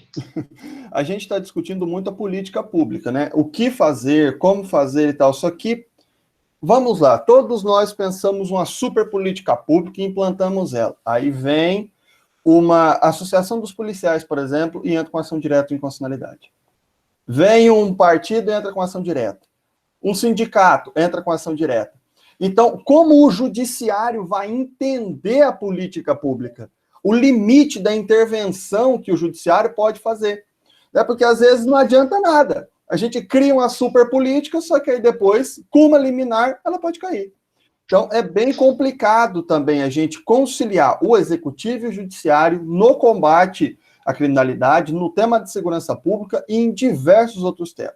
A gente está discutindo muito a política pública, né? O que fazer, como fazer e tal, só que vamos lá, todos nós pensamos uma super política pública e implantamos ela. Aí vem uma associação dos policiais, por exemplo, e entra com ação direta em inconstitucionalidade. Vem um partido e entra com ação direta. Um sindicato entra com ação direta. Então, como o judiciário vai entender a política pública? O limite da intervenção que o judiciário pode fazer. Né? Porque às vezes não adianta nada. A gente cria uma super política, só que aí depois, com uma liminar, ela pode cair. Então, é bem complicado também a gente conciliar o executivo e o judiciário no combate à criminalidade, no tema de segurança pública e em diversos outros temas.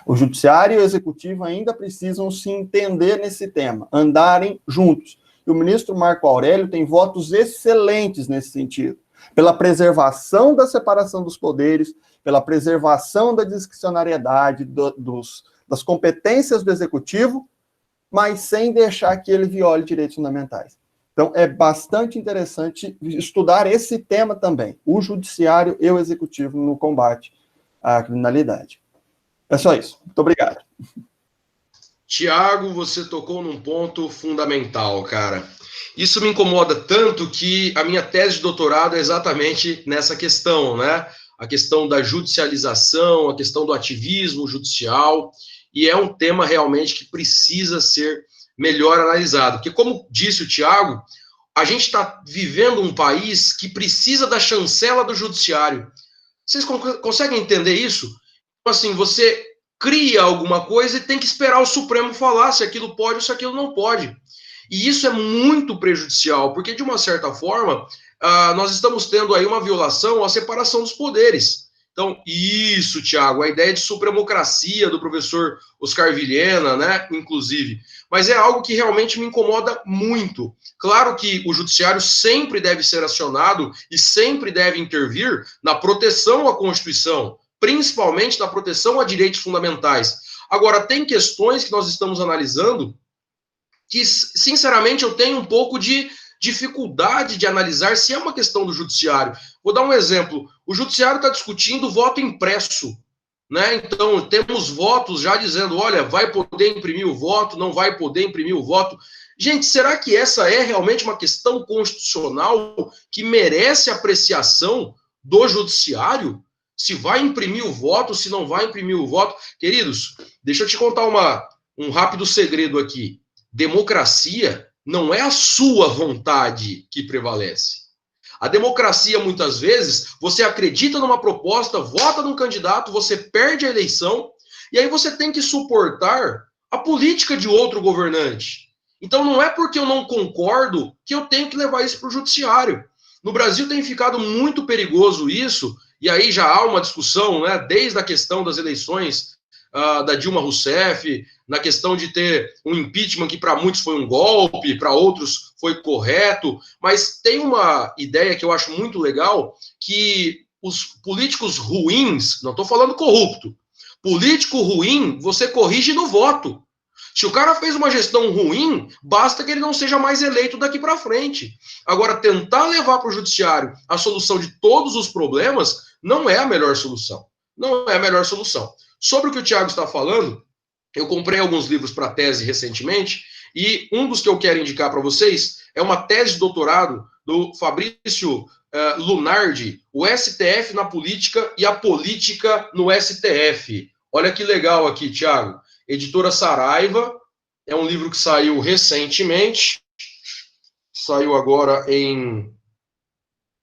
O judiciário e o executivo ainda precisam se entender nesse tema, andarem juntos. E o ministro Marco Aurélio tem votos excelentes nesse sentido, pela preservação da separação dos poderes, pela preservação da discricionariedade, das competências do executivo, mas sem deixar que ele viole direitos fundamentais. Então, é bastante interessante estudar esse tema também, o judiciário e o executivo no combate à criminalidade. É só isso. Muito obrigado. Tiago, você tocou num ponto fundamental, cara. Isso me incomoda tanto que a minha tese de doutorado é exatamente nessa questão, né? A questão da judicialização, a questão do ativismo judicial, e é um tema realmente que precisa ser melhor analisado. Porque, como disse o Thiago, a gente está vivendo um país que precisa da chancela do judiciário. Vocês conseguem entender isso? Então, assim, você cria alguma coisa e tem que esperar o Supremo falar se aquilo pode ou se aquilo não pode. E isso é muito prejudicial, porque, de uma certa forma, nós estamos tendo aí uma violação à separação dos poderes. Então, isso, Thiago, a ideia de supremocracia do professor Oscar Vilhena, né, inclusive. mas é algo que realmente me incomoda muito. Claro que o judiciário sempre deve ser acionado e sempre deve intervir na proteção à Constituição, principalmente na proteção a direitos fundamentais. Agora, tem questões que nós estamos analisando que, sinceramente, eu tenho um pouco de dificuldade de analisar se é uma questão do judiciário. Vou dar um exemplo. O judiciário está discutindo voto impresso, né? Então, temos votos já dizendo, olha, vai poder imprimir o voto, não vai poder imprimir o voto. Gente, será que essa é realmente uma questão constitucional que merece apreciação do judiciário? Se vai imprimir o voto, se não vai imprimir o voto? Queridos, deixa eu te contar um rápido segredo aqui. Democracia não é a sua vontade que prevalece. A democracia, muitas vezes, você acredita numa proposta, vota num candidato, você perde a eleição, e aí você tem que suportar a política de outro governante. Então, não é porque eu não concordo que eu tenho que levar isso para o judiciário. No Brasil tem ficado muito perigoso isso, e aí já há uma discussão, né, desde a questão das eleições da Dilma Rousseff, na questão de ter um impeachment que para muitos foi um golpe, para outros foi correto, mas tem uma ideia que eu acho muito legal, que os políticos ruins, não estou falando corrupto, político ruim você corrige no voto. Se o cara fez uma gestão ruim, basta que ele não seja mais eleito daqui para frente. Agora, tentar levar para o judiciário a solução de todos os problemas não é a melhor solução. Não é a melhor solução. Sobre o que o Thiago está falando, eu comprei alguns livros para tese recentemente, e um dos que eu quero indicar para vocês é uma tese de doutorado do Fabrício Lunardi, o STF na política e a política no STF. Olha que legal aqui, Thiago. Editora Saraiva, é um livro que saiu recentemente, saiu agora em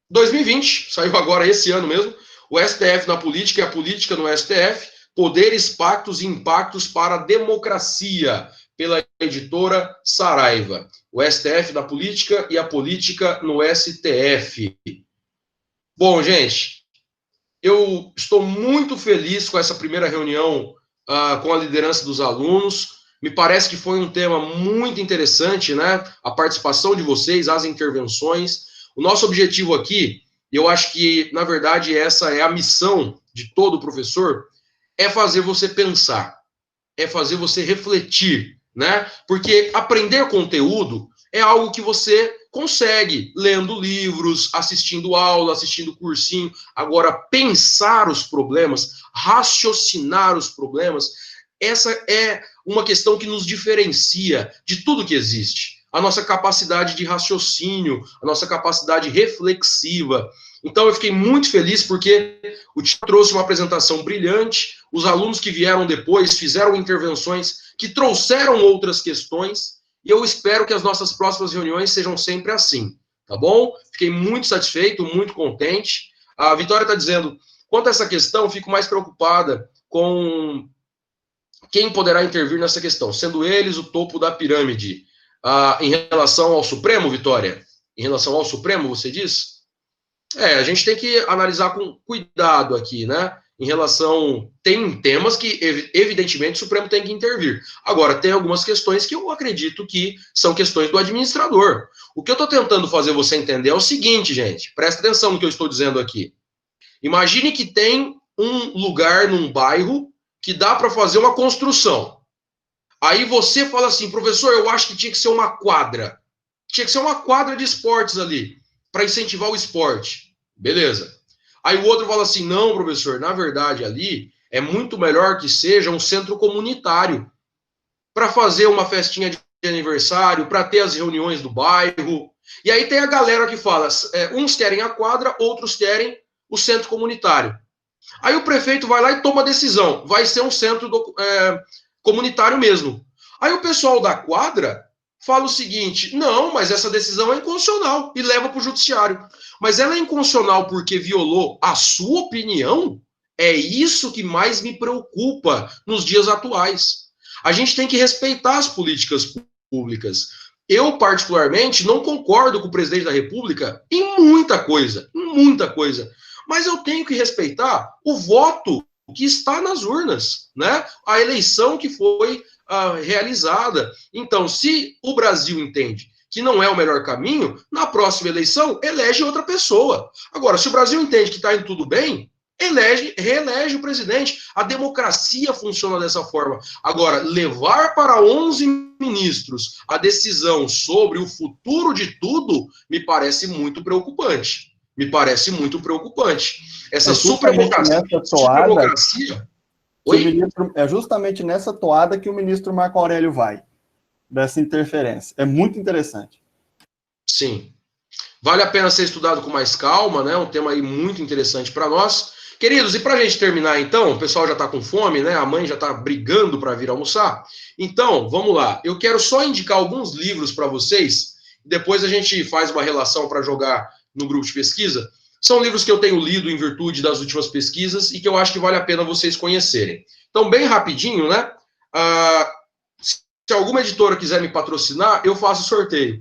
2020, saiu agora esse ano mesmo, o STF na política e a política no STF, Poderes, Pactos e Impactos para a Democracia, pela editora Saraiva. O STF na política e a política no STF. Bom, gente, eu estou muito feliz com essa primeira reunião com a liderança dos alunos. Me parece que foi um tema muito interessante, né? A participação de vocês, as intervenções. O nosso objetivo aqui, eu acho que, na verdade, essa é a missão de todo professor, é fazer você pensar, é fazer você refletir, né? Porque aprender conteúdo é algo que você consegue lendo livros, assistindo aula, assistindo cursinho. Agora, pensar os problemas, raciocinar os problemas, essa é uma questão que nos diferencia de tudo que existe. A nossa capacidade de raciocínio, a nossa capacidade reflexiva. Então, eu fiquei muito feliz porque o Tiago trouxe uma apresentação brilhante, os alunos que vieram depois fizeram intervenções que trouxeram outras questões, e eu espero que as nossas próximas reuniões sejam sempre assim, tá bom? Fiquei muito satisfeito, muito contente. A Vitória está dizendo, quanto a essa questão, fico mais preocupada com quem poderá intervir nessa questão, sendo eles o topo da pirâmide. Em relação ao Supremo, Vitória? Em relação ao Supremo, você diz? A gente tem que analisar com cuidado aqui, né? Em relação... Tem temas que, evidentemente, o Supremo tem que intervir. Agora, tem algumas questões que eu acredito que são questões do administrador. O que eu estou tentando fazer você entender é o seguinte, gente. Presta atenção no que eu estou dizendo aqui. Imagine que tem um lugar num bairro que dá para fazer uma construção. Aí você fala assim, professor, eu acho que tinha que ser uma quadra. Tinha que ser uma quadra de esportes ali, para incentivar o esporte. Beleza. Aí o outro fala assim, não, professor, na verdade ali é muito melhor que seja um centro comunitário para fazer uma festinha de aniversário, para ter as reuniões do bairro. E aí tem a galera que fala, uns querem a quadra, outros querem o centro comunitário. Aí o prefeito vai lá e toma a decisão, vai ser um centro comunitário mesmo. Aí o pessoal da quadra fala o seguinte, não, mas essa decisão é inconstitucional, e leva para o judiciário. Mas ela é inconstitucional porque violou a sua opinião? É isso que mais me preocupa nos dias atuais. A gente tem que respeitar as políticas públicas. Eu, particularmente, não concordo com o presidente da República em muita coisa, mas eu tenho que respeitar o voto que está nas urnas, né? A eleição que foi realizada. Então, se o Brasil entende que não é o melhor caminho, na próxima eleição, elege outra pessoa. Agora, se o Brasil entende que está indo tudo bem, reelege o presidente. A democracia funciona dessa forma. Agora, levar para 11 ministros a decisão sobre o futuro de tudo me parece muito preocupante. Me parece muito preocupante. Essa superdemocracia... É justamente nessa toada que o ministro Marco Aurélio vai, dessa interferência. É muito interessante. Sim. Vale a pena ser estudado com mais calma, né? Um tema aí muito interessante para nós. Queridos, e para a gente terminar, então, o pessoal já está com fome, né? A mãe já está brigando para vir almoçar. Então, vamos lá. Eu quero só indicar alguns livros para vocês, depois a gente faz uma relação para jogar no grupo de pesquisa. São livros que eu tenho lido em virtude das últimas pesquisas e que eu acho que vale a pena vocês conhecerem. Então, bem rapidinho, né? Se alguma editora quiser me patrocinar, eu faço sorteio.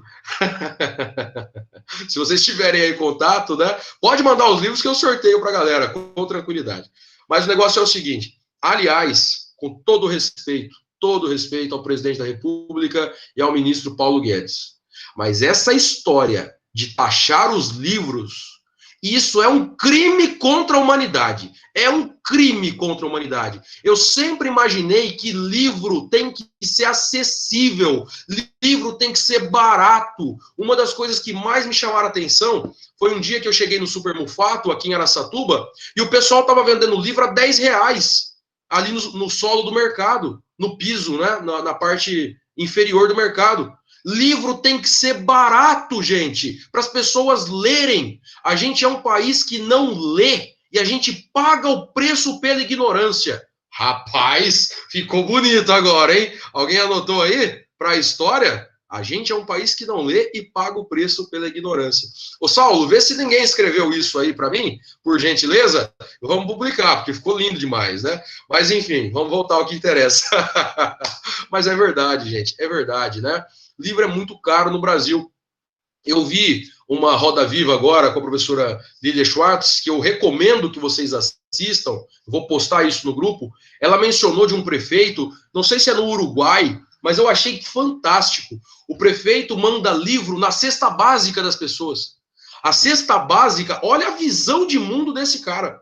Se vocês tiverem aí contato, né? Pode mandar os livros que eu sorteio para a galera, com tranquilidade. Mas o negócio é o seguinte, aliás, com todo respeito ao presidente da República e ao ministro Paulo Guedes, mas essa história de taxar os livros, isso é um crime contra a humanidade. É um crime contra a humanidade. Eu sempre imaginei que livro tem que ser acessível, livro tem que ser barato. Uma das coisas que mais me chamaram a atenção foi um dia que eu cheguei no Super Mufato, aqui em Araçatuba, e o pessoal estava vendendo livro a R$10, ali no solo do mercado, no piso, né, na parte inferior do mercado. Livro tem que ser barato, gente, para as pessoas lerem. A gente é um país que não lê e a gente paga o preço pela ignorância. Rapaz, ficou bonito agora, hein? Alguém anotou aí para a história? A gente é um país que não lê e paga o preço pela ignorância. Ô, Saulo, vê se ninguém escreveu isso aí para mim, por gentileza. Vamos publicar, porque ficou lindo demais, né? Mas, enfim, vamos voltar ao que interessa. Mas é verdade, gente, é verdade, né? Livro é muito caro no Brasil. Eu vi uma Roda Viva agora com a professora Lilia Schwartz, que eu recomendo que vocês assistam, vou postar isso no grupo. Ela mencionou de um prefeito, não sei se é no Uruguai, mas eu achei fantástico. O prefeito manda livro na cesta básica das pessoas. A cesta básica, olha a visão de mundo desse cara.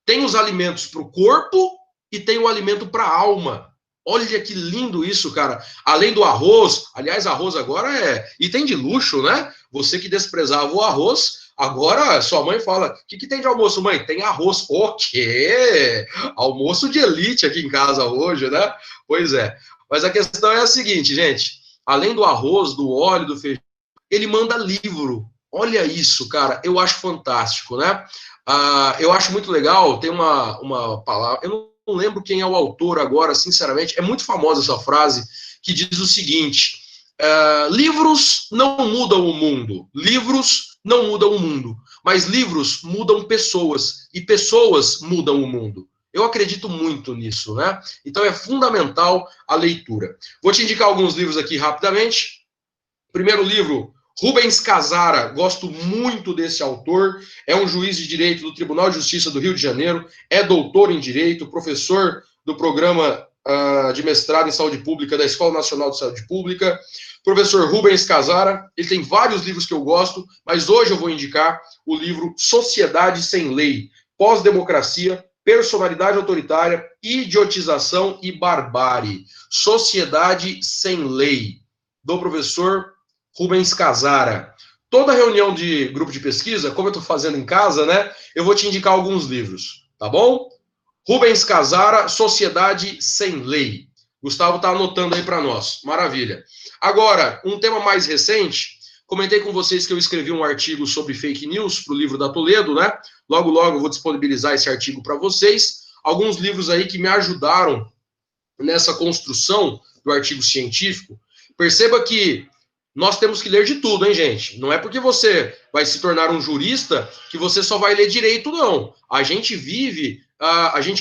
Tem os alimentos para o corpo e tem o alimento para a alma. Olha que lindo isso, cara. Além do arroz, aliás, arroz agora é item de luxo, né? Você que desprezava o arroz, agora sua mãe fala, o que tem de almoço, mãe? Tem arroz. O quê? Almoço de elite aqui em casa hoje, né? Pois é. Mas a questão é a seguinte, gente. Além do arroz, do óleo, do feijão, ele manda livro. Olha isso, cara. Eu acho fantástico, né? Eu acho muito legal. Tem uma palavra... Eu não lembro quem é o autor agora, sinceramente. É muito famosa essa frase que diz o seguinte: livros não mudam o mundo. Livros não mudam o mundo. Mas livros mudam pessoas. E pessoas mudam o mundo. Eu acredito muito nisso, né? Então é fundamental a leitura. Vou te indicar alguns livros aqui rapidamente. Primeiro livro, Rubens Casara, gosto muito desse autor, é um juiz de direito do Tribunal de Justiça do Rio de Janeiro, é doutor em direito, professor do programa de mestrado em saúde pública da Escola Nacional de Saúde Pública. Professor Rubens Casara, ele tem vários livros que eu gosto, mas hoje eu vou indicar o livro Sociedade Sem Lei, Pós-Democracia, Personalidade Autoritária, Idiotização e Barbárie. Sociedade Sem Lei, do professor Rubens Casara. Toda reunião de grupo de pesquisa, como eu estou fazendo em casa, né? Eu vou te indicar alguns livros, tá bom? Rubens Casara, Sociedade Sem Lei. Gustavo está anotando aí para nós. Maravilha. Agora, um tema mais recente. Comentei com vocês que eu escrevi um artigo sobre fake news para o livro da Toledo, né? Logo, logo eu vou disponibilizar esse artigo para vocês. Alguns livros aí que me ajudaram nessa construção do artigo científico. Perceba que nós temos que ler de tudo, hein, gente? Não é porque você vai se tornar um jurista que você só vai ler direito, não. A gente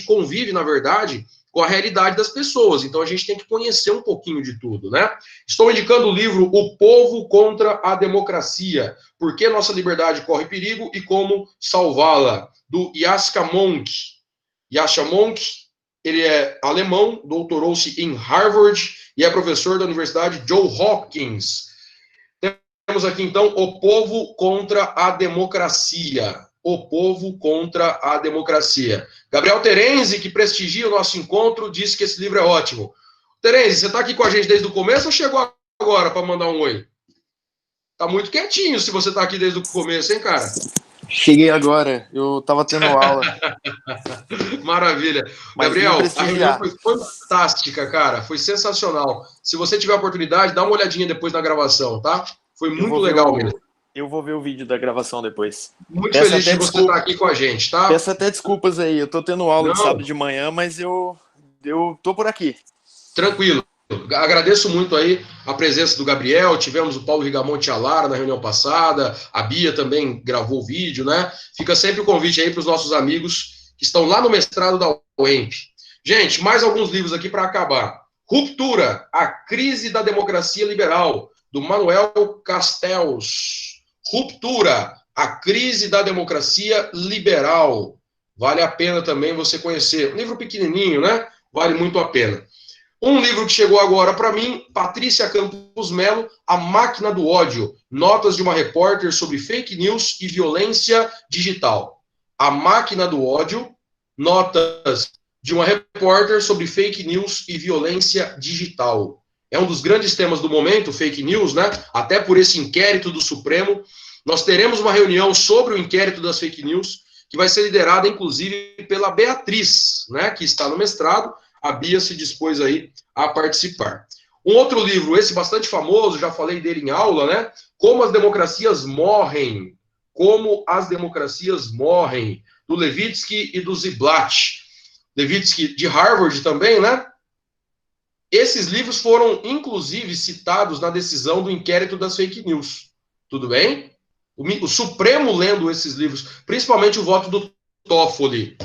convive, na verdade, com a realidade das pessoas. Então, a gente tem que conhecer um pouquinho de tudo, né? Estou indicando o livro O Povo contra a Democracia. Por que nossa liberdade corre perigo e como salvá-la? Do Yascha Mounk. Yascha Mounk, ele é alemão, doutorou-se em Harvard e é professor da Universidade Johns Hopkins. Temos aqui, então, O Povo contra a Democracia. O Povo contra a Democracia. Gabriel Terenzi, que prestigia o nosso encontro, disse que esse livro é ótimo. Terenzi, você está aqui com a gente desde o começo ou chegou agora para mandar um oi? Tá muito quietinho se você está aqui desde o começo, hein, cara? Cheguei agora, eu estava tendo aula. Maravilha. Mas Gabriel, a reunião foi fantástica, cara. Foi sensacional. Se você tiver a oportunidade, dá uma olhadinha depois na gravação, tá? Foi muito legal mesmo. Eu vou ver o vídeo da gravação depois. Muito feliz de você estar aqui com a gente, tá? Peço até desculpas aí, eu tô tendo aula de sábado de manhã, mas eu tô por aqui. Tranquilo. Agradeço muito aí a presença do Gabriel, tivemos o Paulo Rigamonte e a Lara na reunião passada, a Bia também gravou o vídeo, né? Fica sempre o convite aí para os nossos amigos que estão lá no mestrado da UEMP. Gente, mais alguns livros aqui para acabar. Ruptura, a crise da democracia liberal, do Manuel Castells. Ruptura, a crise da democracia liberal. Vale a pena também você conhecer. Um livro pequenininho, né? Vale muito a pena. Um livro que chegou agora para mim, Patrícia Campos Melo, A Máquina do Ódio. Notas de uma repórter sobre fake news e violência digital. A Máquina do Ódio, notas de uma repórter sobre fake news e violência digital. É um dos grandes temas do momento, fake news, né? Até por esse inquérito do Supremo. Nós teremos uma reunião sobre o inquérito das fake news, que vai ser liderada, inclusive, pela Beatriz, né? Que está no mestrado. A Bia se dispôs aí a participar. Um outro livro, esse bastante famoso, já falei dele em aula, né? Como as democracias morrem. Como as democracias morrem. Do Levitsky e do Ziblatt. Levitsky de Harvard também, né? Esses livros foram, inclusive, citados na decisão do inquérito das fake news. Tudo bem? O Supremo lendo esses livros, principalmente o voto do Toffoli.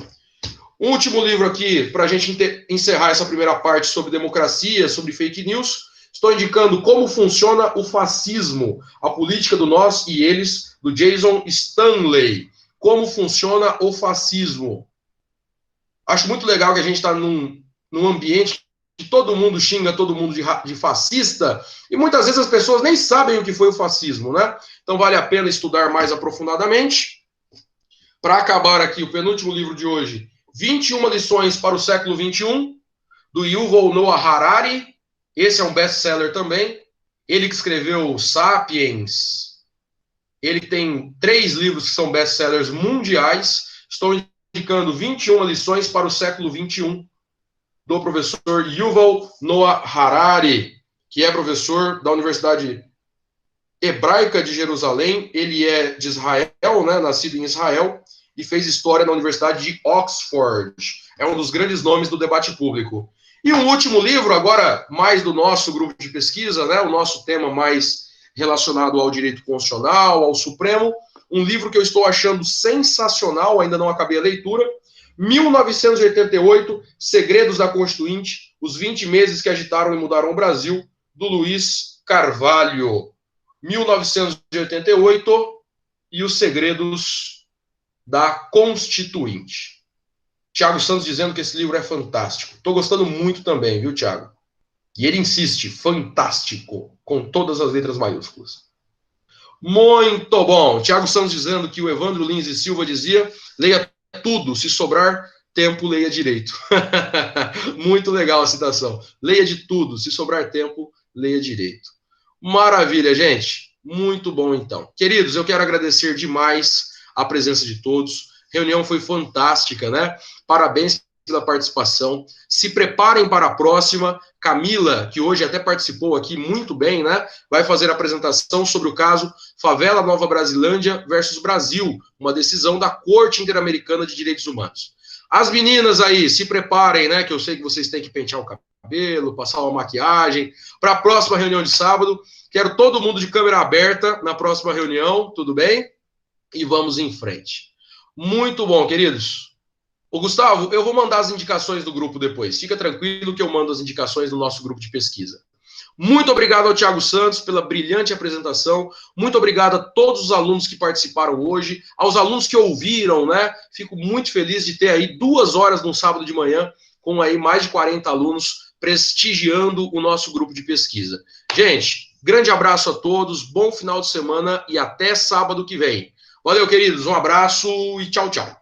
Um último livro aqui, para a gente encerrar essa primeira parte sobre democracia, sobre fake news. Estou indicando Como Funciona o Fascismo, a política do nós e eles, do Jason Stanley. Como funciona o fascismo. Acho muito legal que a gente está num ambiente que todo mundo xinga todo mundo de fascista, e muitas vezes as pessoas nem sabem o que foi o fascismo, né? Então vale a pena estudar mais aprofundadamente. Para acabar aqui, o penúltimo livro de hoje, 21 lições para o século XXI, do Yuval Noah Harari. Esse é um best-seller também. Ele que escreveu Sapiens. Ele tem 3 livros que são best-sellers mundiais. Estou indicando 21 lições para o século XXI, do professor Yuval Noah Harari, que é professor da Universidade Hebraica de Jerusalém. Ele é de Israel, né, nascido em Israel, e fez história na Universidade de Oxford. É um dos grandes nomes do debate público. E um último livro, agora mais do nosso grupo de pesquisa, né, o nosso tema mais relacionado ao direito constitucional, ao Supremo, um livro que eu estou achando sensacional, ainda não acabei a leitura, 1988, Segredos da Constituinte, os 20 meses que agitaram e mudaram o Brasil, do Luiz Carvalho. 1988 e os Segredos da Constituinte. Tiago Santos dizendo que esse livro é fantástico. Estou gostando muito também, viu, Tiago? E ele insiste, fantástico, com todas as letras maiúsculas. Muito bom. Tiago Santos dizendo que o Evandro Lins e Silva dizia, leia tudo, se sobrar tempo, leia direito. Muito legal a citação. Leia de tudo, se sobrar tempo, leia direito. Maravilha, gente. Muito bom, então. Queridos, eu quero agradecer demais a presença de todos. A reunião foi fantástica, né? Parabéns pela participação. Se preparem para a próxima. Camila, que hoje até participou aqui muito bem, né? Vai fazer a apresentação sobre o caso Favela Nova Brasilândia versus Brasil, uma decisão da Corte Interamericana de Direitos Humanos. As meninas aí, se preparem, né? Que eu sei que vocês têm que pentear o cabelo, passar uma maquiagem. Para a próxima reunião de sábado, quero todo mundo de câmera aberta na próxima reunião, tudo bem? E vamos em frente. Muito bom, queridos. Ô, Gustavo, eu vou mandar as indicações do grupo depois. Fica tranquilo que eu mando as indicações do nosso grupo de pesquisa. Muito obrigado ao Tiago Santos pela brilhante apresentação. Muito obrigado a todos os alunos que participaram hoje, aos alunos que ouviram, né? Fico muito feliz de ter aí 2 horas no sábado de manhã com aí mais de 40 alunos prestigiando o nosso grupo de pesquisa. Gente, grande abraço a todos, bom final de semana e até sábado que vem. Valeu, queridos, um abraço e tchau, tchau.